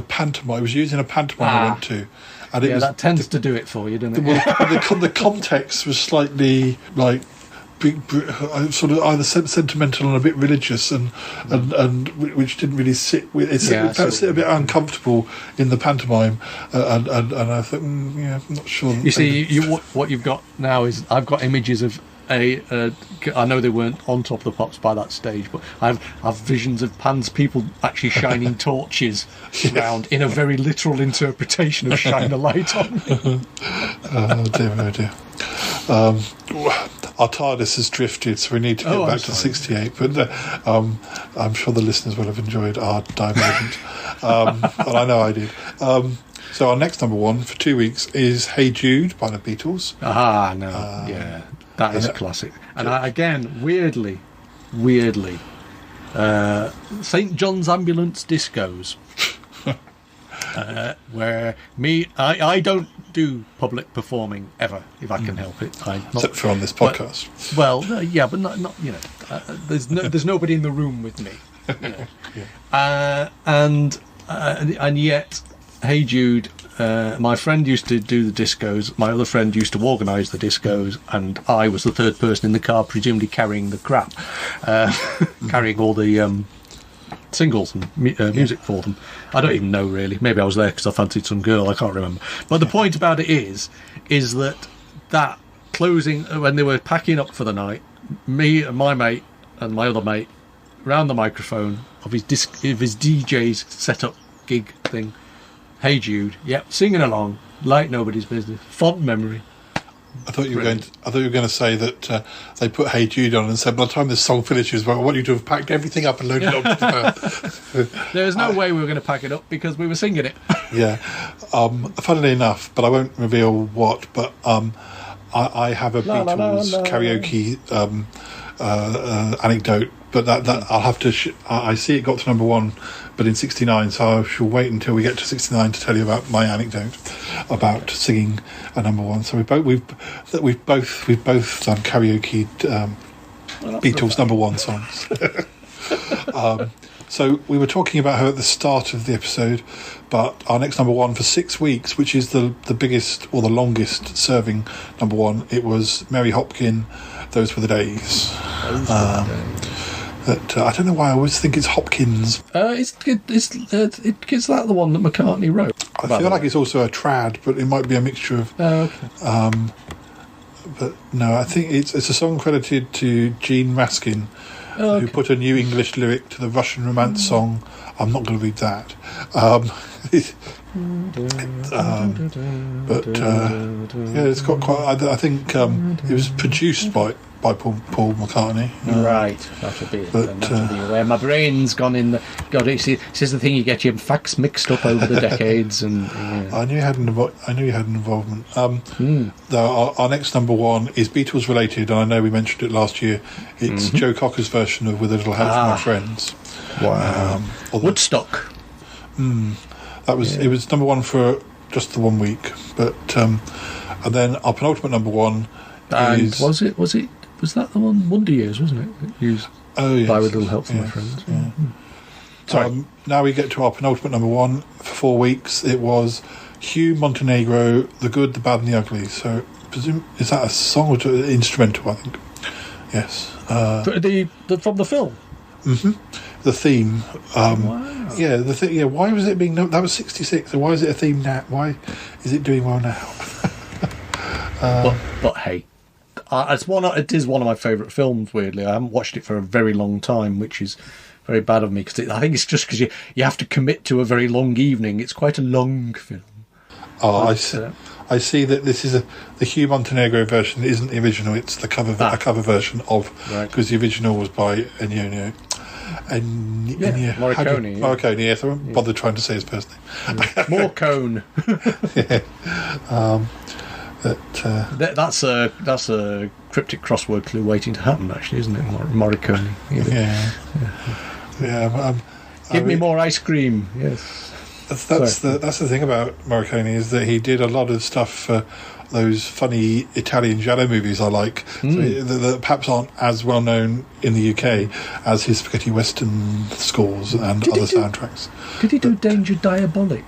pantomime. I was using a pantomime I went to. And that tends to do it for you, doesn't it? The context was slightly like sort of either sentimental and a bit religious, and which didn't really sit with it. It felt a bit uncomfortable in the pantomime, and I thought, I'm not sure. You see, what you've got now is I've got images of I know they weren't on Top of the Pops by that stage, but I've visions of people actually shining torches around in a very literal interpretation of shine a light on me. Oh dear. Our TARDIS has drifted, so we need to get back to 68, but I'm sure the listeners will have enjoyed our divergence, and I know I did. So our next number one for 2 weeks is Hey Jude by the Beatles. That is a classic. And again, weirdly, St. John's Ambulance Discos, where I don't do public performing ever, if I can help it. Except for on this podcast. But not there's nobody in the room with me. And yet, Hey Jude. My friend used to do the discos, my other friend used to organise the discos, and I was the third person in the car, presumably carrying the crap, carrying all the singles and music for them. I don't even know, really. Maybe I was there because I fancied some girl, I can't remember. But the point about it is that closing, when they were packing up for the night, me and my mate and my other mate round the microphone of his DJ's set-up gig thing, Hey Jude, singing along like nobody's business. Fond memory. I thought you were going to say that they put "Hey Jude" on and said, by the time this song finishes, well, I want you to have packed everything up and loaded it onto the van. There was no way we were going to pack it up because we were singing it. Yeah. Funnily enough, but I won't reveal what. But I have a Beatles karaoke anecdote. But that I'll have to. I see it got to number one, but in '69. So I shall wait until we get to '69 to tell you about my anecdote about singing a number one. So we've both done karaoke Beatles number one songs. So we were talking about her at the start of the episode, but our next number one for 6 weeks, which is the biggest or the longest serving number one, it was Mary Hopkin. Those were the days. But I don't know why I always think it's Hopkins. Is that the one that McCartney wrote? I feel like it's also a trad, but it might be a mixture of. Oh, okay. But no, I think it's a song credited to Gene Raskin, who put a new English lyric to the Russian romance song. I'm not going to read that. Yeah, it's got quite. I think it was produced by Paul McCartney. Right, that'll be where my brain's gone in. This is the thing, you get your facts mixed up over the decades. And I knew you had an involvement. Our next number one is Beatles related, and I know we mentioned it last year. It's Joe Cocker's version of "With a Little Help from My Friends." Wow, Woodstock. That was it. Was number one for just the 1 week, but and then our penultimate number one is was that the one Wonder Years, wasn't it? Used by With a Little Help from My Friends. Yeah. Sorry. Now we get to our penultimate number one for 4 weeks. It was Hugh Montenegro, "The Good, the Bad and the Ugly." So is that a song or instrumental? I think yes. From the film. The theme. Wow. Yeah, Yeah, why was it being? That was '66. So why is it a theme now? Why is it doing well now? But hey, it is one of my favourite films. Weirdly, I haven't watched it for a very long time, which is very bad of me because I think it's just because you have to commit to a very long evening. It's quite a long film. Oh, I see that this is the Hugh Montenegro version isn't the original. It's the cover a cover version of because the original was by Ennio. Morricone. Morricone, yes. I won't bother trying to say his first name. Morricone. That's a cryptic crossword clue waiting to happen, actually, isn't it? Morricone. Give me more ice cream. Yes. That's the thing about Morricone is that he did a lot of stuff for those funny Italian giallo movies I like, that perhaps aren't as well known in the UK as his spaghetti western scores and other soundtracks. Did he do Danger Diabolic?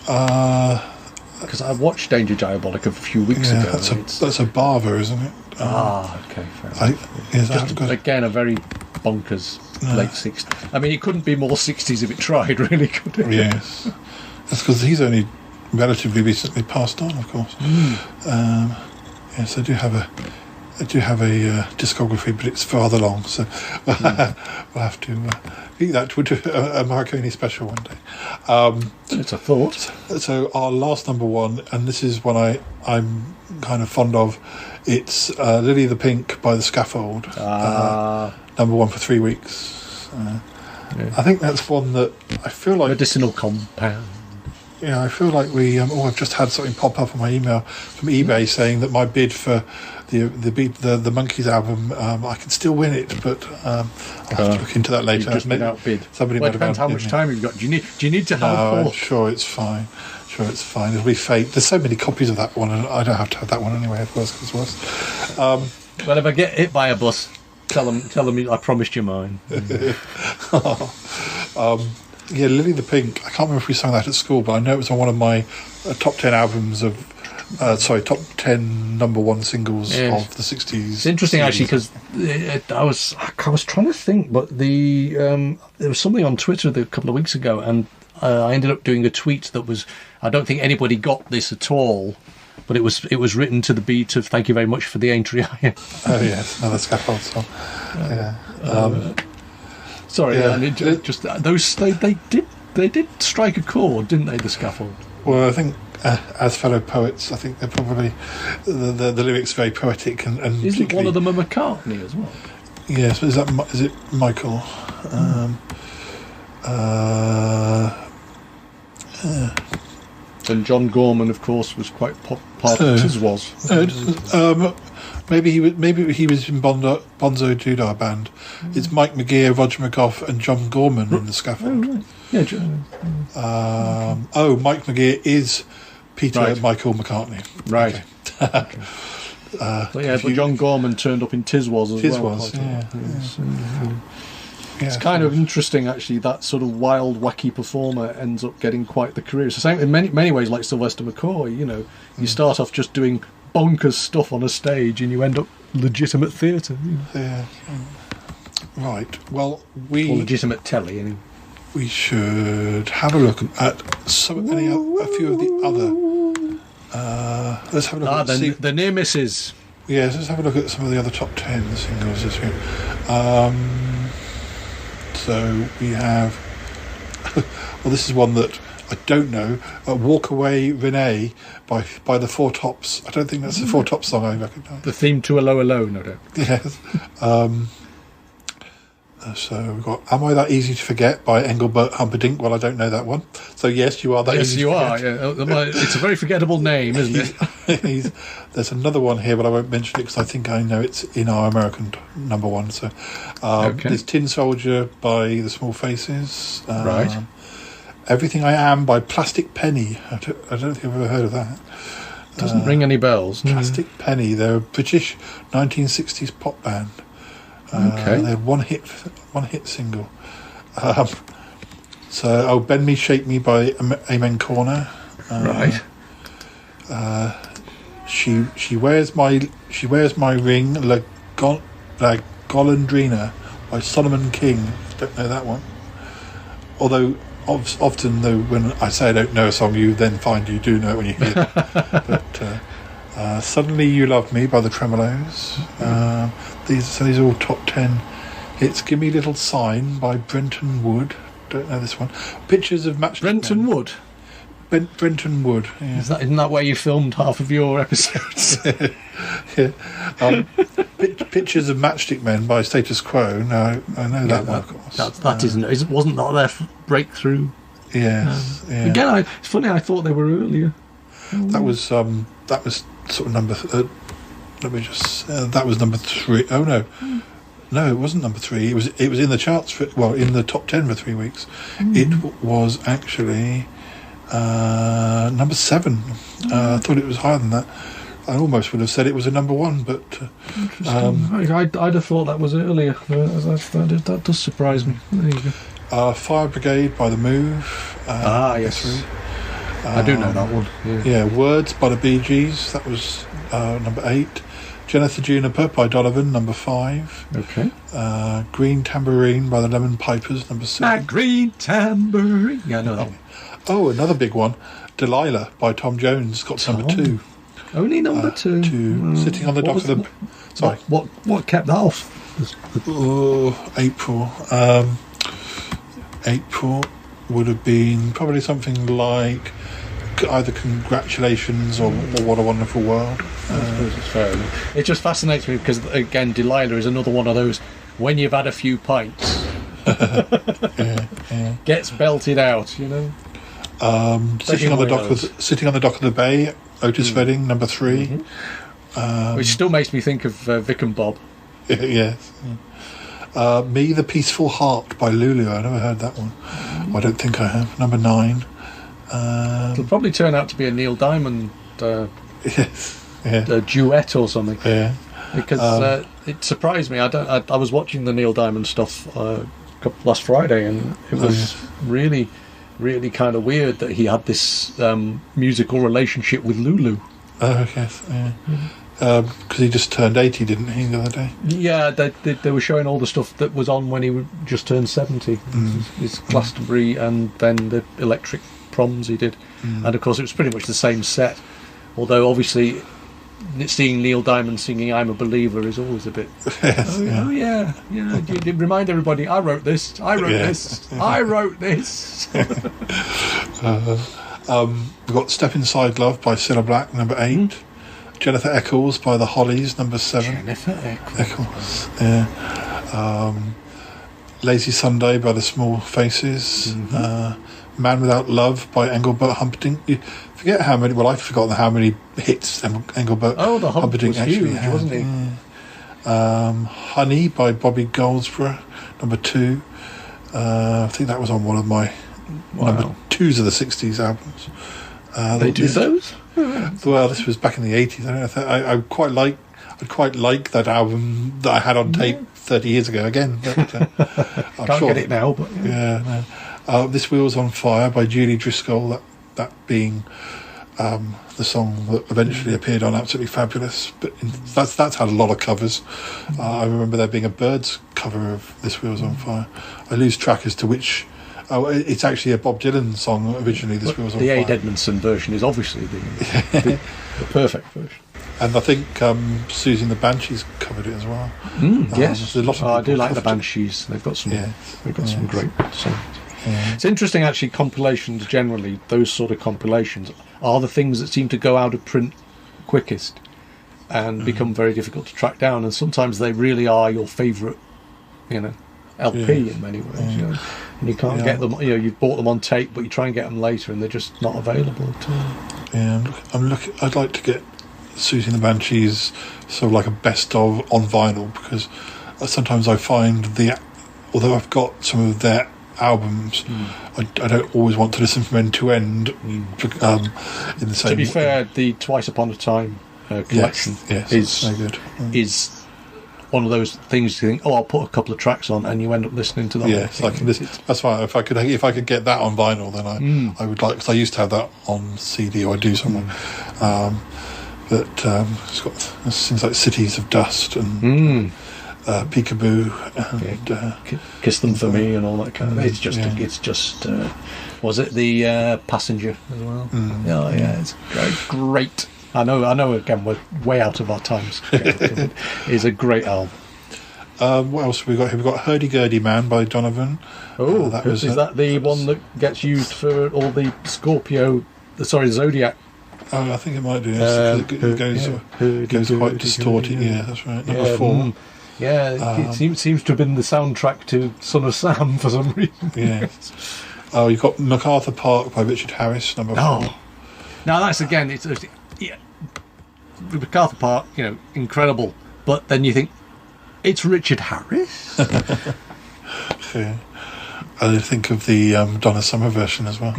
Because I watched Danger Diabolic a few weeks ago. That's a Bava, isn't it? Okay, fair enough. Again, a very bonkers late 60s. I mean, it couldn't be more 60s if it tried, really, could it? Yes. That's because he's only relatively recently passed on, of course. Yes, I do have a discography, but it's rather long, so we'll have to beat that to a Morricone special one day. It's a thought. So our last number one, and this is one I'm kind of fond of. It's Lily the Pink by The Scaffold. Number one for 3 weeks. I think that's one that I feel like medicinal compound. Yeah, I feel like I've just had something pop up on my email from eBay saying that my bid for the Monkees album, I can still win it, but I'll have to look into that later. You've just been outbid. Somebody might have outbid. How much time you've got? Do you need to help? No, I'm sure it's fine. It'll be fake. There's so many copies of that one, and I don't have to have that one anyway. Of course, it's worse. Well, if I get hit by a bus, tell them I promised you mine. Yeah, Lily the Pink. I can't remember if we sang that at school, but I know it was on one of my top 10 albums of. Top 10 number one singles of the 60s. It's interesting actually because I was trying to think, but there was something on Twitter a couple of weeks ago, and I ended up doing a tweet that was, I don't think anybody got this at all, but it was written to the beat of "Thank you very much for the Aintree Iron." Oh yes, another Scaffold song. Sorry, just those they did strike a chord, didn't they? The Scaffold. Well, I think as fellow poets, I think they're probably the lyrics very poetic and Isn't one of them a McCartney as well? Yes, is it Michael? And John Gorman, of course, was quite part of his was. Maybe he was in Bonzo Dudar band. It's Mike McGear, Roger McGough, and John Gorman in the Scaffold. Right. Yeah. Mike McGear is Peter Michael McCartney. Right. Okay. But John Gorman turned up in Tiswas as well. It's kind of interesting, actually, that sort of wild, wacky performer ends up getting quite the career. It's the same in many ways like Sylvester McCoy. You start off just doing bonkers stuff on a stage and you end up legitimate theatre. Yeah. Right. Well, or legitimate telly, anyway. We should have a look at a few of the other. Let's have a look at the near misses. Yes, let's have a look at some of the other top 10 singles this week. So we have. Well, this is one that I don't know. "Walk Away, Renee" by the Four Tops. I don't think that's the Four Tops song I recognise. The theme to "A Low, no doubt." Yes. So we've got "Am I That Easy to Forget" by Engelbert Humperdinck. Well, I don't know that one. So yes, you are that easy to forget. Yes, you are. Yeah. It's a very forgettable name, isn't it? There's another one here, but I won't mention it because I think I know it's in our American number one. So there's "Tin Soldier" by the Small Faces. Right. "Everything I Am" by Plastic Penny. I don't think I've ever heard of that. Doesn't ring any bells. Plastic Penny. They're a British 1960s pop band. Okay. They had one hit single. "Bend Me, Shape Me" by Amen Corner. Right. She wears my ring, La Golondrina by Solomon King. Don't know that one. Although often though, when I say I don't know a song, you then find you do know it when you hear it. But "Suddenly You Love Me" by the Tremolos. These are all top 10 hits. "Give Me a Little Sign" by Brenton Wood. Don't know this one. "Pictures of Matchstick Brenton Men." Wood. Brenton Wood. Yeah. Isn't that where you filmed half of your episodes? Yeah. "Pictures of Matchstick Men" by Status Quo. No, I know that one, of course. Wasn't that their breakthrough? Yes. Yeah. Again, it's funny. I thought they were earlier. That was sort of number. Let me just. That was number 3. Oh no, it wasn't number 3. It was in the charts in the top 10 for 3 weeks. It was actually number 7. I thought it was higher than that. I almost would have said it was a number 1, but I'd have thought that was earlier. That does surprise me. There you go. "Fire Brigade" by The Move. Yes. I do know that one. Yeah. "Words" by the Bee Gees. That was number 8. "Jennifer Juniper" by Donovan, number 5. Okay. "Green Tambourine" by the Lemon Pipers, number 6. A green tambourine. Yeah, I know that one. Oh, another big one. "Delilah" by Tom Jones got number 2. Only number 2. Sitting on the dock of the. Sorry. What kept that off? April. April would have been probably something like either "Congratulations" or "What a Wonderful World." I suppose it's fair enough. It just fascinates me because, again, Delilah is another one of those when you've had a few pints gets belted out, Sitting on the dock of the bay, Otis Redding, number 3. Which still makes me think of Vic and Bob. Yes. "Me, the Peaceful Heart" by Lulu. I never heard that one. I don't think I have. Number 9. It'll probably turn out to be a Neil Diamond duet or something. Yeah. Because it surprised me. I was watching the Neil Diamond stuff last Friday, and it was really, really kind of weird that he had this musical relationship with Lulu. Oh, yes. Yeah. Because he just turned 80, didn't he, the other day? Yeah, they were showing all the stuff that was on when he just turned 70. His Glastonbury and then the Electric Proms he did. And of course it was pretty much the same set, although obviously seeing Neil Diamond singing "I'm a Believer" is always a bit you remind everybody I wrote this. We've got Step Inside Love by Cilla Black, number 8. Jennifer Eccles by the Hollies, number 7. Jennifer Eccles. Yeah. Lazy Sunday by the Small Faces. Man Without Love by Engelbert Humperdinck. You forget how many. Well, I've forgotten how many hits Engelbert the Hump Humperdinck was actually huge, had. wasn't he? Honey by Bobby Goldsborough, number 2. I think that was on one of my number 2s of the 60s albums. They do those? Well, this was back in the 80s. I quite like that album that I had on tape 30 years ago again. But, I'm Can't sure get it now, but yeah. No. This Wheel's on Fire by Julie Driscoll. That being the song that eventually appeared on Absolutely Fabulous. But that's had a lot of covers. I remember there being a Byrds cover of This Wheel's on Fire. I lose track as to which. Oh, it's actually a Bob Dylan song originally. This Wheel's on the Fire. Ade Edmondson version is obviously the perfect version. And I think Susie and the Banshees covered it as well. Yes, a lot of I do people like the covered it. Banshees. They've got some. Yeah. They've got some great songs. Yeah. It's interesting, actually. Compilations generally, those sort of compilations are the things that seem to go out of print quickest and become very difficult to track down. And sometimes they really are your favourite, LP in many ways. And you can't get them. You've bought them on tape, but you try and get them later, and they're just not available at all. Yeah, I'm looking. I'd like to get Susie and the Banshees sort of like a best of on vinyl, because sometimes I find although I've got some of their albums, I don't always want to listen from end to end. In the same. To be fair, the Twice Upon a Time collection is very good. Is one of those things you think, I'll put a couple of tracks on, and you end up listening to that. Yes, that's fine. If I could get that on vinyl, then I would like, because I used to have that on CD, or I do somewhere. But it's got things like Cities of Dust and Peekaboo and Kiss Them For Me and all that kind of. It's just was it the Passenger as well? It's great. I know. Again, we're way out of our times. It's a great album. What else have we got here? We've got Hurdy Gurdy Man by Donovan. Is that the one that gets used for all the Zodiac? Oh, I think it might do. Yes, it goes quite distorted. Yeah, that's right. Number 4. It seems to have been the soundtrack to Son of Sam for some reason. Yeah. Oh, you've got MacArthur Park by Richard Harris, number 4. Now that's again, MacArthur Park, incredible. But then you think, it's Richard Harris? Yeah. I think of the Donna Summer version as well.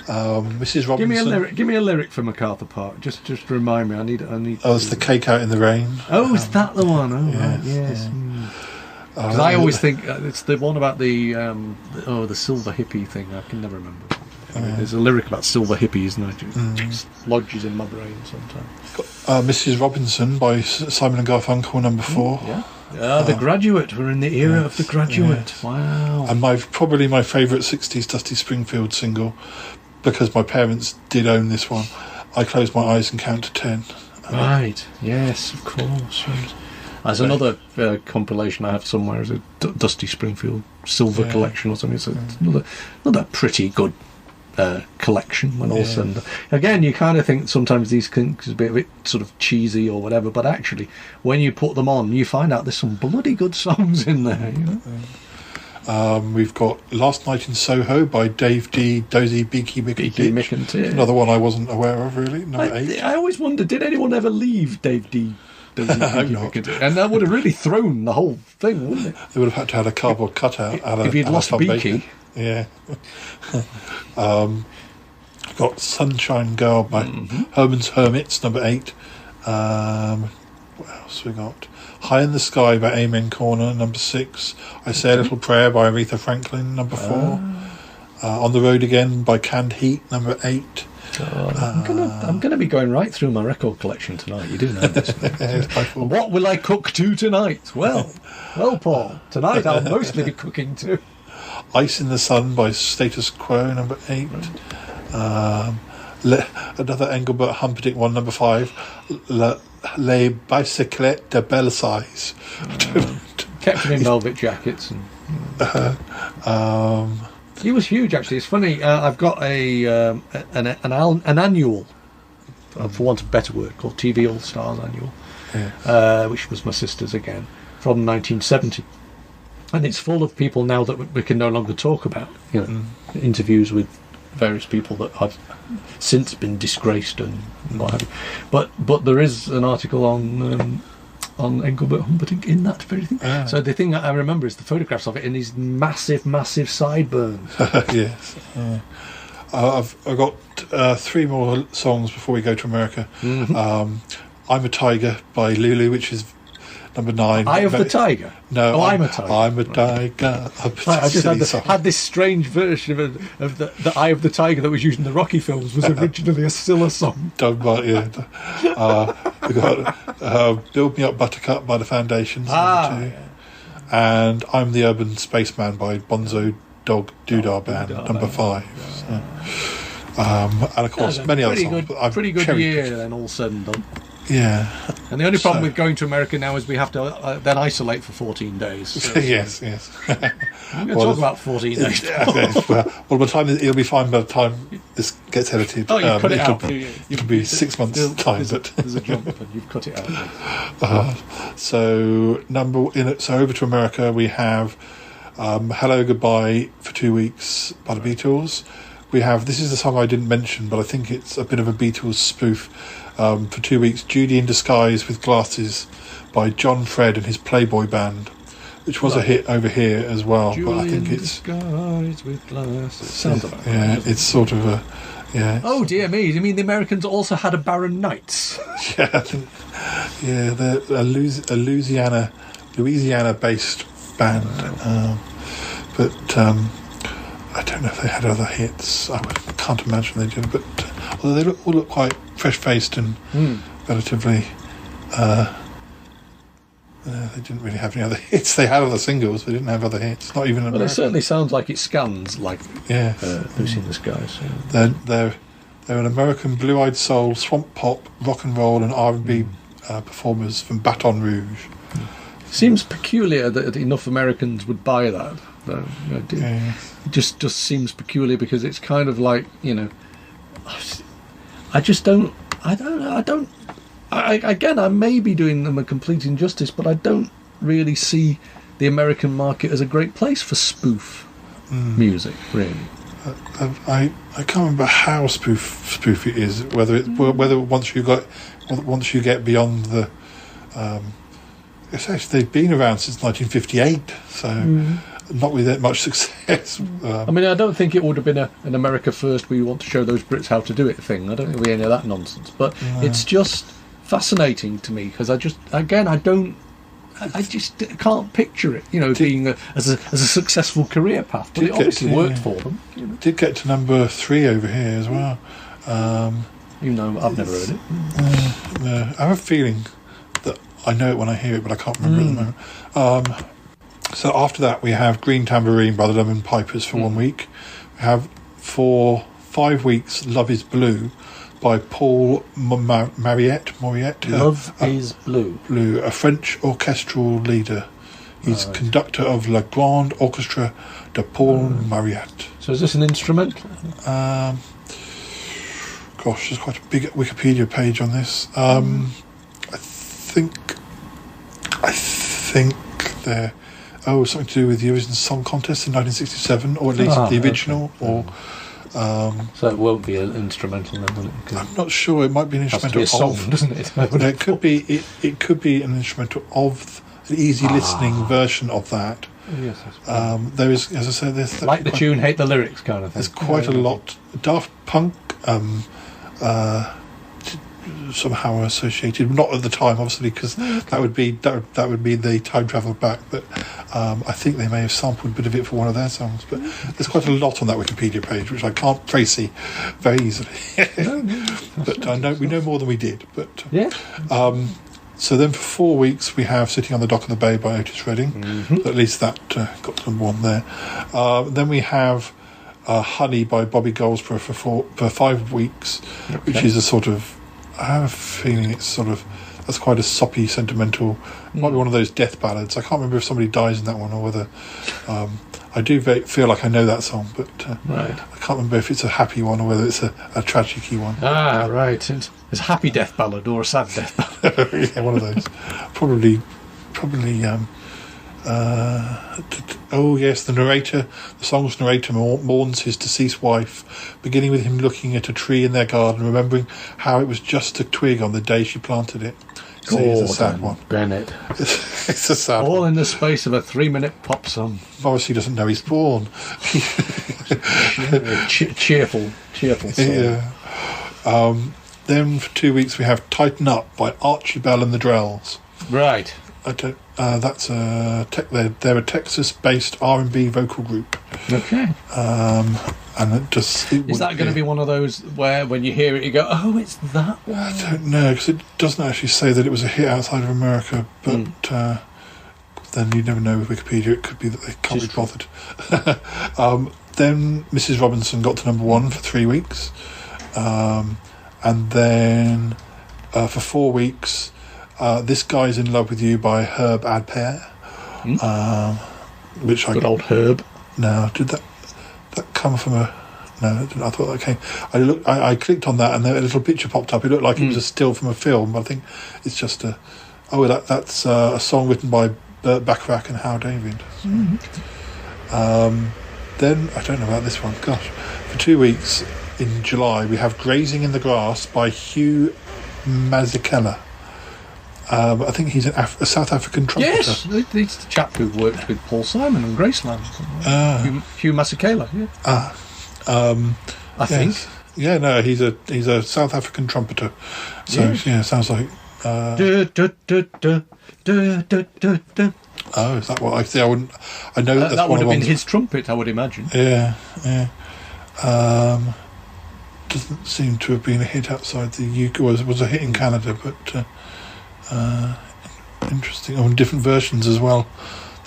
Mrs. Robinson. Give me a lyric for MacArthur Park. Just remind me. I need. Oh, it's The Cake Out in the Rain. Oh, is that the one? Oh, right, yes. Because I always think it's the one about the silver hippie thing. I can never remember. There's a lyric about silver hippies, and it just lodges in my brain sometimes. Mrs. Robinson by Simon and Garfunkel, number 4. The Graduate. We're in the era of The Graduate. Yes. Wow. And probably my favourite 60s Dusty Springfield single, because my parents did own this one. I Close My Eyes and Count to 10. Right. Yes, of course. Right. There's another compilation I have somewhere. It's a Dusty Springfield Silver Collection or something. It's another pretty good collection when all said and done. Again, you kind of think sometimes these things are a bit sort of cheesy or whatever, but actually, when you put them on, you find out there's some bloody good songs in there. We've got Last Night in Soho by Dave D. Dozy Beaky Mick. Another one I wasn't aware of, really. Number 8. I always wondered, did anyone ever leave Dave D. Dozy Beaky Mick? And that would have really thrown the whole thing, wouldn't it? They would have had to have a cardboard cutout. If you'd lost Beaky. Yeah. Got Sunshine Girl by Herman's Hermits, number 8. What else we got? High in the Sky by Amen Corner, number 6. I Say a Little Prayer by Aretha Franklin, number 4. On the Road Again by Canned Heat, number 8. I'm gonna be going right through my record collection tonight. You do know this. What will I cook to tonight? Well, Paul, tonight I'll mostly be cooking to Ice in the Sun by Status Quo, number 8. Another Engelbert Humperdinck one, number 5. Les Bicyclettes de Belle Size. Kept them in velvet jackets. And, He was huge, actually. It's funny. I've got an annual, for want of a better word, called TV All Stars Annual, which was my sister's again, from 1970. And it's full of people now that we can no longer talk about. Interviews with various people that have since been disgraced and what have you. But there is an article on Engelbert Humperdinck in that very thing. So the thing I remember is the photographs of it in these massive sideburns. Yes. I've got 3 more songs before we go to America. I'm a Tiger by Lulu, which is number 9. Eye of the Tiger? No. I'm a Tiger. I'm a Tiger. I just had this strange version of the Eye of the Tiger that was used in the Rocky films, was originally a Scylla song. Done by, we got Build Me Up Buttercup by the Foundations, number 2. And I'm the Urban Spaceman by Bonzo Dog Doodah Band, number 5. So, and of course, many other songs. Pretty good year then, all said and done. Yeah. And the only problem with going to America now is we have to then isolate for 14 days. So. Yes. We're going to talk about 14 days. Well, by the time it'll be fine by the time this gets edited. Oh, you cut it out. It'll be 6 months' time. There's a jump, and you've cut it out. So over to America, we have Hello Goodbye for 2 Weeks by the Beatles. We have, this is the song I didn't mention, but I think it's a bit of a Beatles spoof. For 2 weeks, Judy in Disguise with Glasses by John Fred and his Playboy Band, which was a hit over here as well. Judy but I think in it's Disguise with Glasses. Sounds about right. Yeah, it's sort of a Oh dear me! You mean the Americans also had a Baron Knights? Yeah, they're a Louisiana-based band, but I don't know if they had other hits. I can't imagine they did, but although they all look quite fresh-faced and relatively, they didn't really have any other hits. They had other singles, they didn't have other hits. Not even. Well, it certainly sounds like it scans like Lucy in the Skies. They're an American blue-eyed soul, swamp pop, rock and roll, and R&B performers from Baton Rouge. Seems peculiar that enough Americans would buy that. It just seems peculiar because it's kind of like, again, I may be doing them a complete injustice, but I don't really see the American market as a great place for spoof music, really. I can't remember how spoof it is. Whether once you get beyond the, it's actually they've been around since 1958, so not with that much success. I mean, I don't think it would have been an America First, we want to show those Brits how to do it thing. I don't think we any of that nonsense, but it's just fascinating to me because I just can't picture it, being as a successful career path. But it obviously worked for them. Did get to number 3 over here as well. Even though I've never heard it. I have a feeling that I know it when I hear it, but I can't remember at the moment. So after that, we have Green Tambourine by the Lemon Pipers for 1 week. We have for 5 weeks Love Is Blue by Paul Mariette. Love is Blue. A French orchestral leader. He's conductor of La Grande Orchestra de Paul Mariette. So is this an instrumental? Gosh, there's quite a big Wikipedia page on this. I think they're something to do with the Eurovision Song Contest in 1967, or at least the original, or. So it won't be an instrumental then, will it? I'm not sure. It might be an instrumental song, doesn't it? It could be. It could be an instrumental of an easy listening version of that. Yes, I suppose. There is, as I said, there's like the tune, hate the lyrics kind of thing. There's quite a lot. Daft Punk. Somehow associated, not at the time, obviously, because that would be the time travel back. But I think they may have sampled a bit of it for one of their songs. But there's quite a lot on that Wikipedia page, which I can't trace very easily. But we know more than we did. But so then for 4 weeks we have Sitting on the Dock of the Bay by Otis Redding. At least that got to number 1 there. Then we have Honey by Bobby Goldsboro for 5 weeks, which is a sort of, I have a feeling it's sort of that's quite a soppy, sentimental. Might be one of those death ballads. I can't remember if somebody dies in that one or whether. I do feel like I know that song, but Right. I can't remember if it's a happy one or whether it's a tragic-y one. Ah, right. It's a happy death ballad or a sad death ballad. Yeah, one of those. Probably. Oh yes, the song's narrator mourns his deceased wife, beginning with him looking at a tree in their garden, remembering how it was just a twig on the day she planted it. So it's a sad one. Bennett. It's a sad All one. in the space of a 3-minute pop song. Obviously, he doesn't know he's born. Cheerful song. Yeah. Then for 2 weeks we have "Tighten Up" by Archie Bell and the Drells. Right. That's they're a Texas-based R&B vocal group. Okay. And Is that going to be one of those where when you hear it you go, oh, it's that one? I don't know, because it doesn't actually say that it was a hit outside of America, but then you never know with Wikipedia. It could be that they can't be bothered. Then Mrs. Robinson got to number 1 for 3 weeks, and then for 4 weeks, "This Guy's in Love with You" by Herb Adpair, which Good old Herb. No, did that come from a? No, it didn't. I thought that came. I clicked on that, and a little picture popped up. It looked like it was a still from a film, but I think it's just a. Oh, that's a song written by Burt Bacharach and Hal David. Then I don't know about this one. Gosh, for 2 weeks in July we have "Grazing in the Grass" by Hugh Masekela. I think he's a South African trumpeter. Yes, he's the chap who worked with Paul Simon and Graceland. Hugh Masekela, yeah. I think. Yeah, no, he's a South African trumpeter. So yeah, sounds like. Oh, is that what I see? I wouldn't. I know that's that would one have of been ones- his trumpet, I would imagine. Yeah. Doesn't seem to have been a hit outside the UK. Was a hit in Canada, but interesting. Oh, and different versions as well.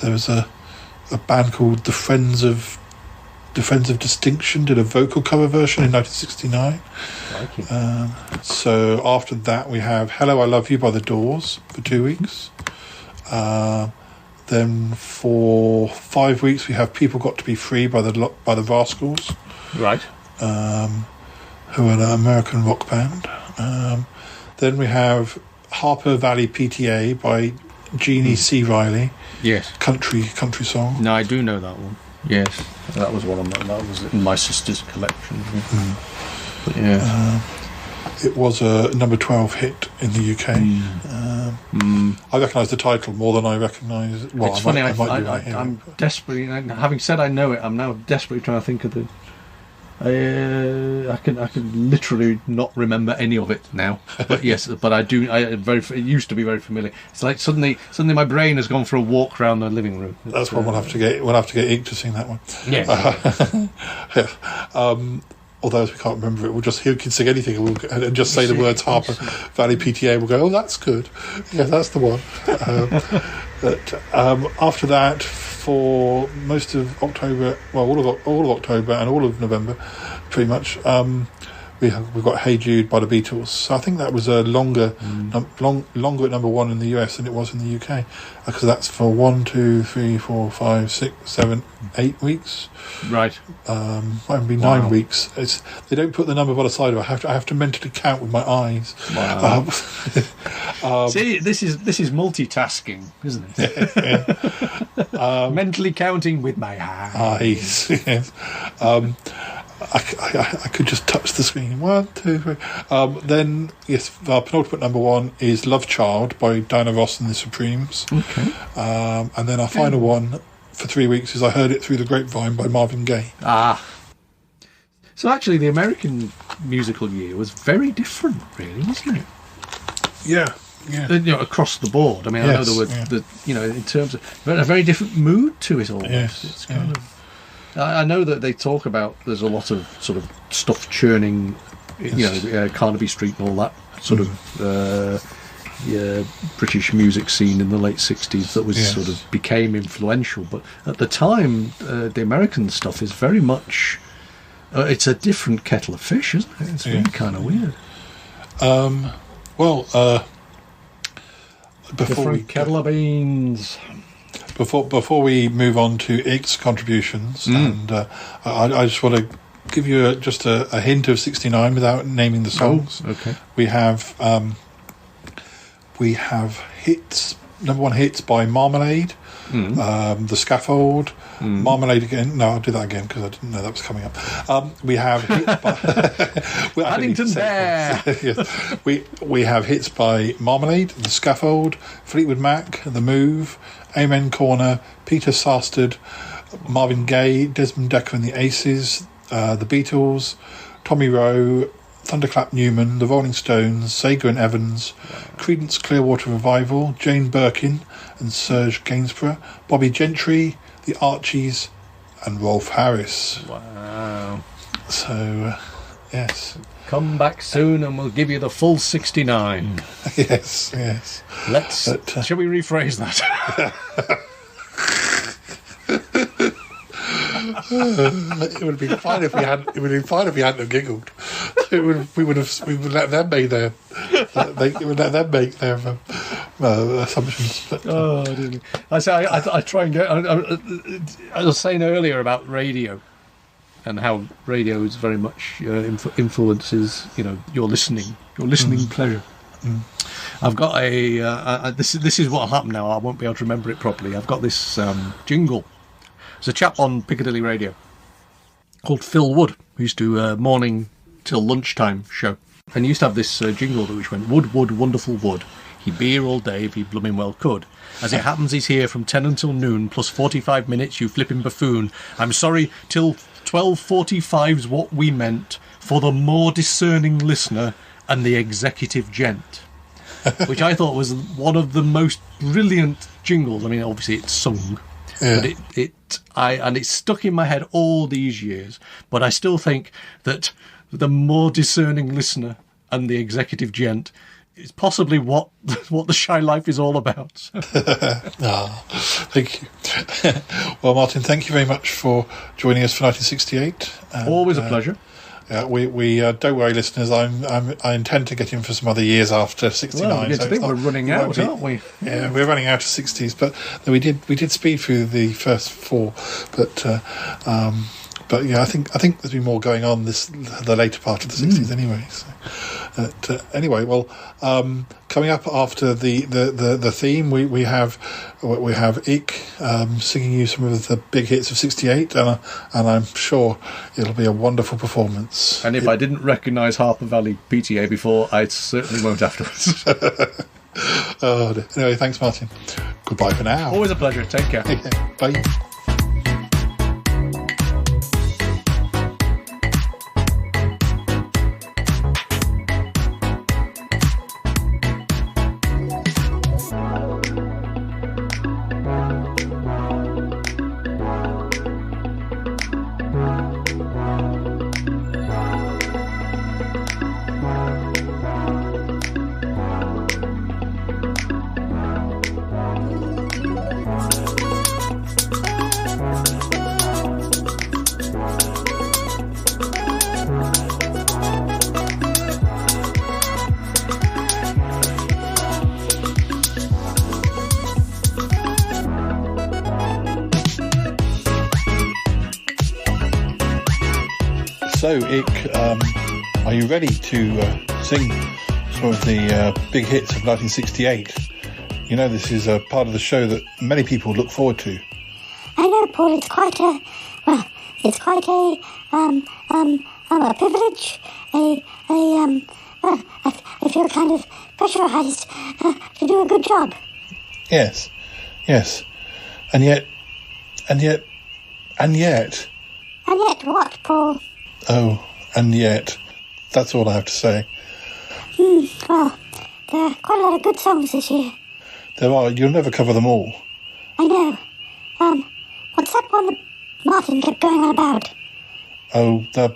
There was a band called the Friends of Distinction did a vocal cover version in 1969. So after that we have "Hello, I Love You" by The Doors for 2 weeks. Then for 5 weeks we have "People Got to Be Free" by the Rascals. Right. Who are an American rock band. Then we have "Harper Valley PTA" by Jeannie C. Riley. Yes. Country song. No, I do know that one. Yes, that was one of my, that was in my sister's collection. Yeah. But yeah, it was a number 12 hit in the UK. I recognise the title more than I recognise. Well, it's funny. I'm desperately. Having said I know it, I'm now desperately trying to think of the. I can literally not remember any of it now. But yes, but I do. It used to be very familiar. It's like suddenly my brain has gone for a walk around the living room. That's one we'll have to get Ink to sing that one. Yeah. Although as we can't remember it, he can sing anything and just say the words "Harper Valley PTA." We'll go, "Oh, that's good. Yeah, that's the one." But after that, for most of October, well, all of October and all of November, pretty much, we've got "Hey Jude" by the Beatles. So I think that was a longer at number 1 in the US than it was in the UK, because that's for 1, 2, 3, 4, 5, 6, 7, 8 weeks. Right. Might be 9 weeks. They don't put the number by the side of it. I have to mentally count with my eyes. Wow. See, this is multitasking, isn't it? Mentally counting with my eyes. Yes. I could just touch the screen. 1, 2, 3. Then, yes, our penultimate number 1 is "Love Child" by Diana Ross and the Supremes. Okay. And then our final one for 3 weeks is "I Heard It Through the Grapevine" by Marvin Gaye. So actually, the American musical year was very different, really, wasn't it? Yeah. Across the board. I mean, I know there were, in terms of a very different mood to it all. Yes. It's kind of. I know that they talk about there's a lot of sort of stuff churning, Carnaby Street and all that sort of British music scene in the late 60s that was sort of became influential. But at the time, the American stuff is very much. It's a different kettle of fish, isn't it? It's really kind of weird. Different kettle of beans. Before we move on to Ick's contributions, and I just want to give you just a hint of 69 without naming the songs. Oh, okay. We have hits, number one hits by Marmalade, The Scaffold, Marmalade again. No, I'll do that again because I didn't know that was coming up. We have hits by Paddington Bear. Yes. We have hits by Marmalade, The Scaffold, Fleetwood Mac, The Move, Amen Corner, Peter Sarstedt, Marvin Gaye, Desmond Dekker and the Aces, The Beatles, Tommy Rowe, Thunderclap Newman, The Rolling Stones, Sega and Evans, Creedence Clearwater Revival, Jane Birkin and Serge Gainsborough, Bobby Gentry, The Archies, and Rolf Harris. Wow. So, yes. Come back soon and we'll give you the full 69. Yes. Shall we rephrase that? It would have been fine if we hadn't. It would have been fine if we hadn't have giggled. We would let them make their. Assumptions. But, Oh, dear me. I try and get. I was saying earlier about radio, and how radio is very much influences your listening pleasure. I've got this is what'll happen now. I won't be able to remember it properly. I've got this jingle. There's a chap on Piccadilly Radio called Phil Wood, who used to do a morning till lunchtime show. And he used to have this jingle which went, Wood, Wood, wonderful Wood. He'd be here all day if he blooming well could. As it happens, he's here from 10 until noon, plus 45 minutes, you flipping buffoon. I'm sorry, till 12:45's what we meant for the more discerning listener and the executive gent. Which I thought was one of the most brilliant jingles. I mean, obviously it's sung. Yeah. But it's stuck in my head all these years. But I still think that the more discerning listener and the executive gent is possibly what the Shy Life is all about. Thank you. Well, Martin, thank you very much for joining us for 1968. And, Always a pleasure. We don't worry, listeners. I intend to get in for some other years after 69. Well, I think we're running out, aren't we? Yeah, we're running out of 60s, but we did speed through the first four. But yeah, I think there's been more going on the later part of the 60s anyway. So, anyway, well, coming up after the theme, we have Ick singing you some of the big hits of 68, and I'm sure it'll be a wonderful performance. And if I didn't recognise Harper Valley PTA before, I certainly won't afterwards. Anyway, thanks, Martin. Goodbye for now. Always a pleasure. Take care. Bye. So, Ick, are you ready to sing some of the big hits of 1968? You know, this is a part of the show that many people look forward to. I know, Paul. It's quite a privilege. I feel kind of pressurised to do a good job. Yes, and yet. And yet what, Paul? Oh, and yet. That's all I have to say. Well, there are quite a lot of good songs this year. There are. You'll never cover them all. I know. What's that one that Martin kept going on about? Oh, the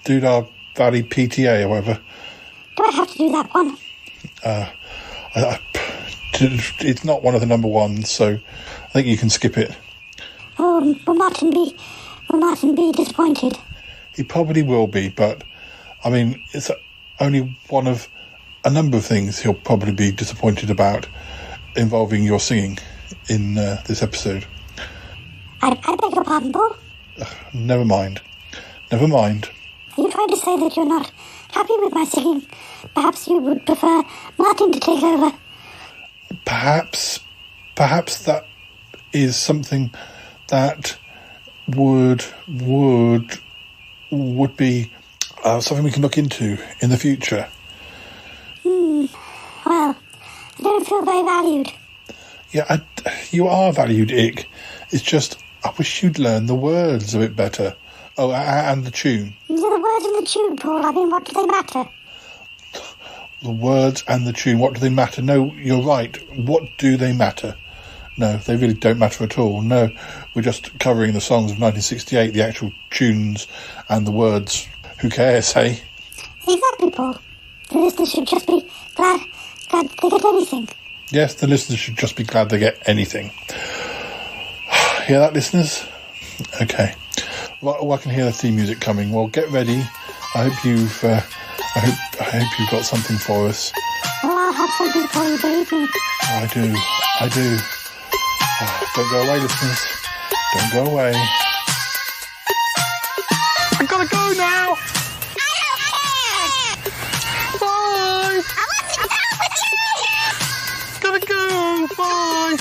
Doodah Valley PTA or whatever. Do I have to do that one? It's not one of the number ones, so I think you can skip it. Oh, will Martin be disappointed? He probably will be, but I mean, it's only one of a number of things he'll probably be disappointed about involving your singing in this episode. I beg your pardon, Paul. Never mind. Never mind. Are you trying to say that you're not happy with my singing? Perhaps you would prefer Martin to take over? Perhaps that is something that would be something we can look into in the future. Well, I don't feel very valued. Yeah, you are valued, Ick. It's just, I wish you'd learn the words a bit better. Oh, and the tune. The words and the tune, Paul, I mean, what do they matter? The words and the tune, what do they matter? No, you're right. What do they matter? No, they really don't matter at all. No, we're just covering the songs of 1968, the actual tunes and the words. Who cares, hey? Exactly, Paul. The listeners should just be glad they get anything. Yes, the listeners should just be glad they get anything. Hear that, listeners? Okay. Well, I can hear the theme music coming. Well, get ready. I hope you've got something for us. Well, I'll have something for you, believe me. I do. Don't go away, listeners. Don't go away. I gotta go now. Bye. Gotta go. Bye.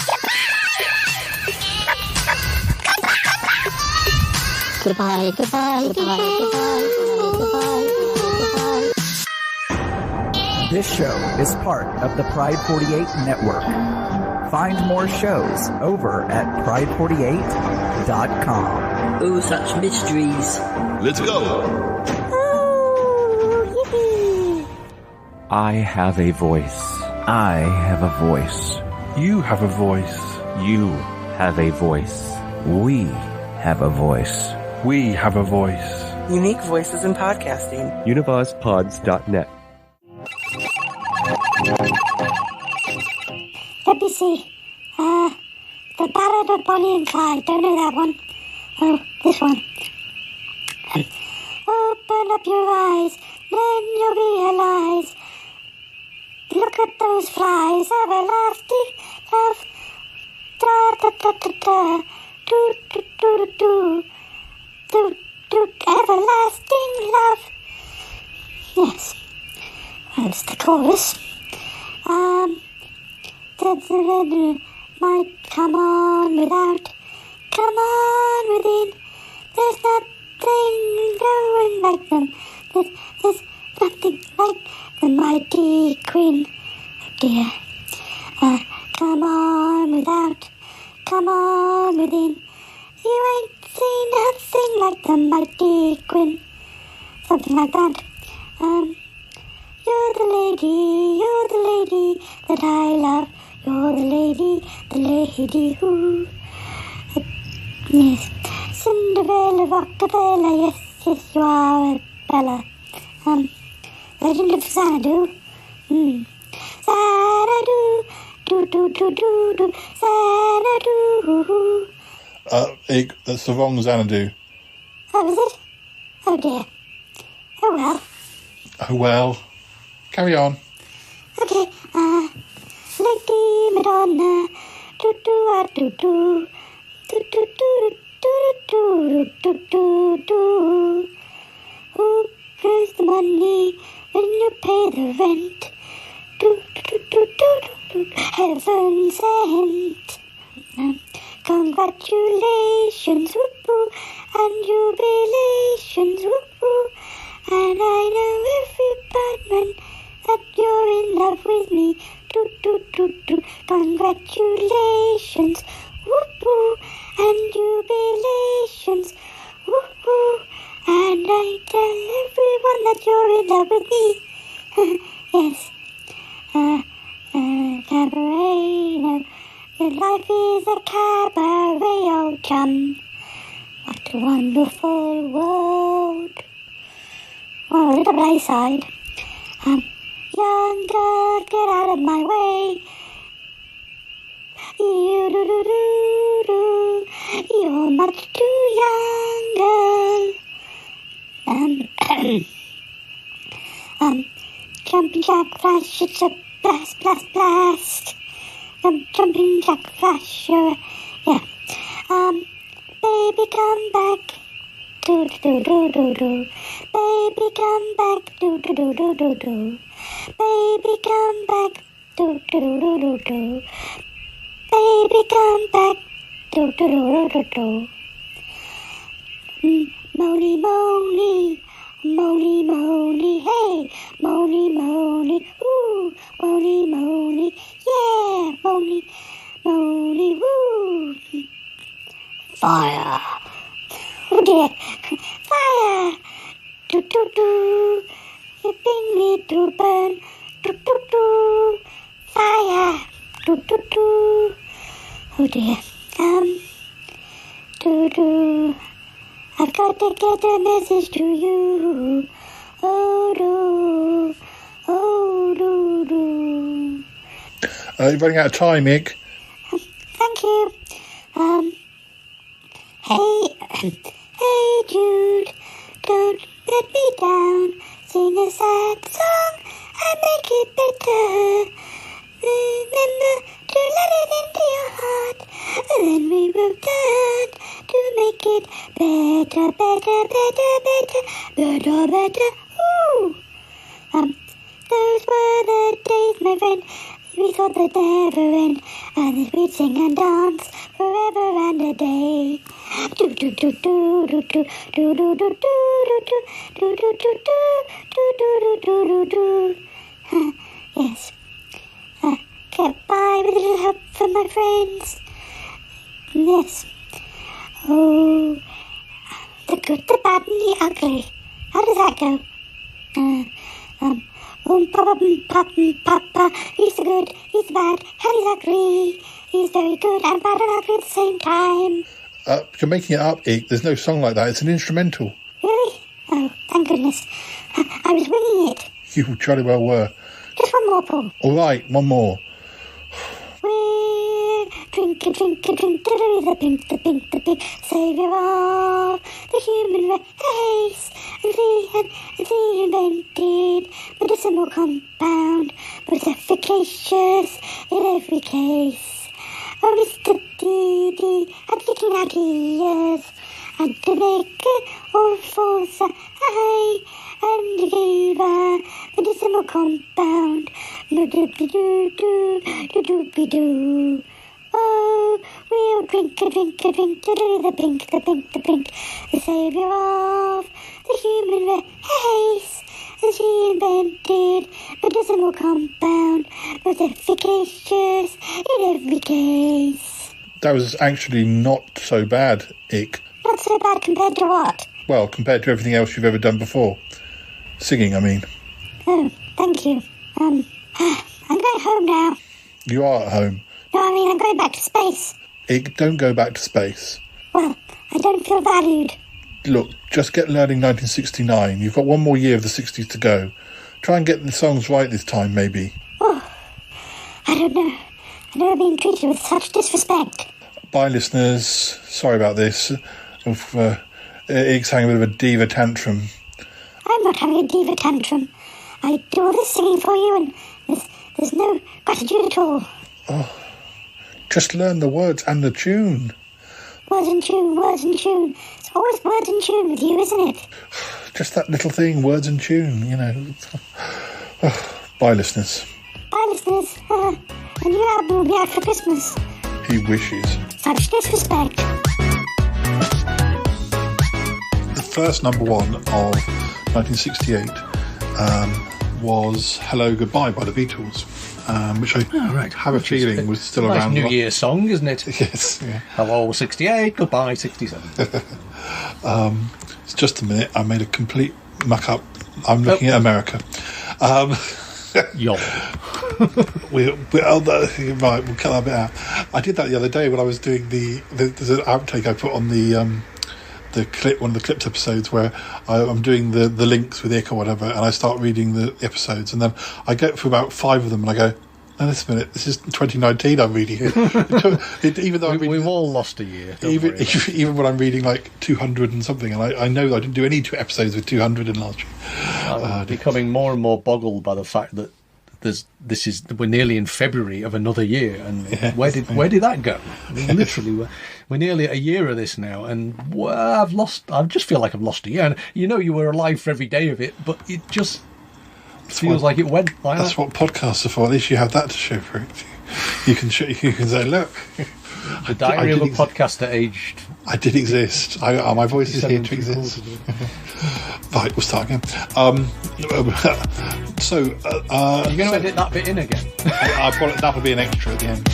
Goodbye. This show is part of the Pride 48 network. Find more shows over at pride48.com. Oh, such mysteries. Let's go. Ooh, yippee. I have a voice. I have a voice. You have a voice. You have a voice. We have a voice. We have a voice. Unique voices in podcasting. UnivazPods.net. Let me see. The Ballad of Bonnie and Clyde. Don't know that one. Oh, this one. Open up your eyes, then you'll realize. Look at those flies, everlasting love. Da da da da da. Do do do do do. Do do everlasting love. Yes. That's the chorus. Might come on without, come on within. There's nothing going like them. There's nothing like the mighty Queen. Oh dear. Come on without, come on within. You ain't seen nothing like the mighty Queen. Something like that. You're the lady that I love. You're the lady who... yes. Cinderella, Rockabella, yes, you are a Bella. Legend of Xanadu. Xanadu, do, Xanadu. That's the wrong Xanadu. Oh, is it? Oh dear. Oh well. Oh well. Carry on. Okay, Lady Madonna, do-do-ah-do-do, do-do-do-do-do-do-do-do. Who pays the money when you pay the rent? Do-do-do-do-do-do, heaven sent. Congratulations, whoop-oo, and jubilations, whoop-oo. And I know every badman that you're in love with me. Do. Congratulations, whoop-oo, and jubilations, whoop-oo. And I tell everyone that you're in love with me. Yes. Cabaret, no. Your life is a cabaret, old chum. What a wonderful world. Oh, a little A-side. Young girl, get out of my way. You-do-do-do-do. You're much too young, girl. Jumping Jack Flash, it's a blast, blast, blast. Jumping Jack Flash, yeah. Baby, come back. Do do do do do. Baby, come back. Do do do do do do. Baby, come back. Do do do do do do. Baby, come back. Do do do do do do. Moni, Moni, Moni, Moni, hey, Moni, Moni, ooh, Moni, Moni, yeah, Moni, Moni, woo. Fire. Oh dear. Fire. Do do do. You bring me to burn. Do do do. Fire. Do do do. Oh dear. Do do. I've got to get a message to you. Oh do. Oh do do. You're running out of time, Mick. Thank you. Hey Jude, don't let me down. Sing a sad song and make it better. Remember to let it into your heart, and then we will turn to make it better, better, better, better, better, better. Ooh. Those were the days, my friend. We thought they'd never end, and we'd sing and dance forever and a day. Do do do do do do do do do do do do do do do do do do do. Yes. Get by with a little help from my friends. Yes. Oh, the good, the bad, and the ugly. How does that go? Papa, he's the good, he's the bad, and he's ugly. He's very good and bad and ugly at the same time. You're making it up, Ike. There's no song like that. It's an instrumental. Really? Oh, thank goodness. I was winging it. You jolly well were. Just one more, Paul. All right, one more. We're drink, the pink, savior of the human race, the invented medicinal compound, but efficacious in every case. Oh, Mr. D had thinking ideas, and to make all false and he gave a medicinal compound. Do-do-be-do-do-do-do-be-do. Oh, we'll drink, the pink, the savior of the human race, as he invented medicinal compound, was efficacious in every case. That was actually not so bad, Ike. Not so bad compared to what? Well, compared to everything else you've ever done before. Singing, I mean. Oh, thank you. I'm going home now. You are at home. No, I mean, I'm going back to space. Ike, don't go back to space. Well, I don't feel valued. Look, just get learning 1969. You've got one more year of the 60s to go. Try and get the songs right this time, maybe. Oh, I don't know. I've never been treated with such disrespect. Bye, listeners. Sorry about this. Ike's having a bit of a diva tantrum. I'm not having a diva tantrum. I do all this singing for you, and there's no gratitude at all. Oh, just learn the words and the tune. Words and tune, words and tune. It's always words and tune with you, isn't it? Just that little thing, words and tune, you know. Bye, listeners. Bye, listeners. A new album will be out for Christmas. He wishes. Such disrespect. The first number one of 1968 was Hello Goodbye by the Beatles, which I have a feeling was still nice around. New Year song, isn't it? Yes. Yeah. Hello 68, goodbye 67. It's just a minute. I made a complete muck up. I'm looking at America. Yo. Right, we'll cut that bit out. I did that the other day when I was doing there's an outtake I put on the clip, one of the clips episodes where I'm doing the links with Ick or whatever, and I start reading the episodes, and then I get through about 5 of them and I go, Now, this minute, this is 2019 I'm reading. Even though we've all lost a year. Even when I'm reading like 200 and something, and I know I didn't do any 2 episodes with 200 in last year. I'm becoming more and more boggled by the fact that we're nearly in February of another year, and where did that go? I mean, literally, we're nearly a year of this now, and I just feel like I've lost a year. And you were alive for every day of it, but it just feels like it went like that's what podcasts are for. At least you have that to show for it. You can say, look, the diary of a podcaster aged. I did exist. My voice is here to exist. Right, we'll start again. So you're going to edit that bit in again. That'll be an extra at the end.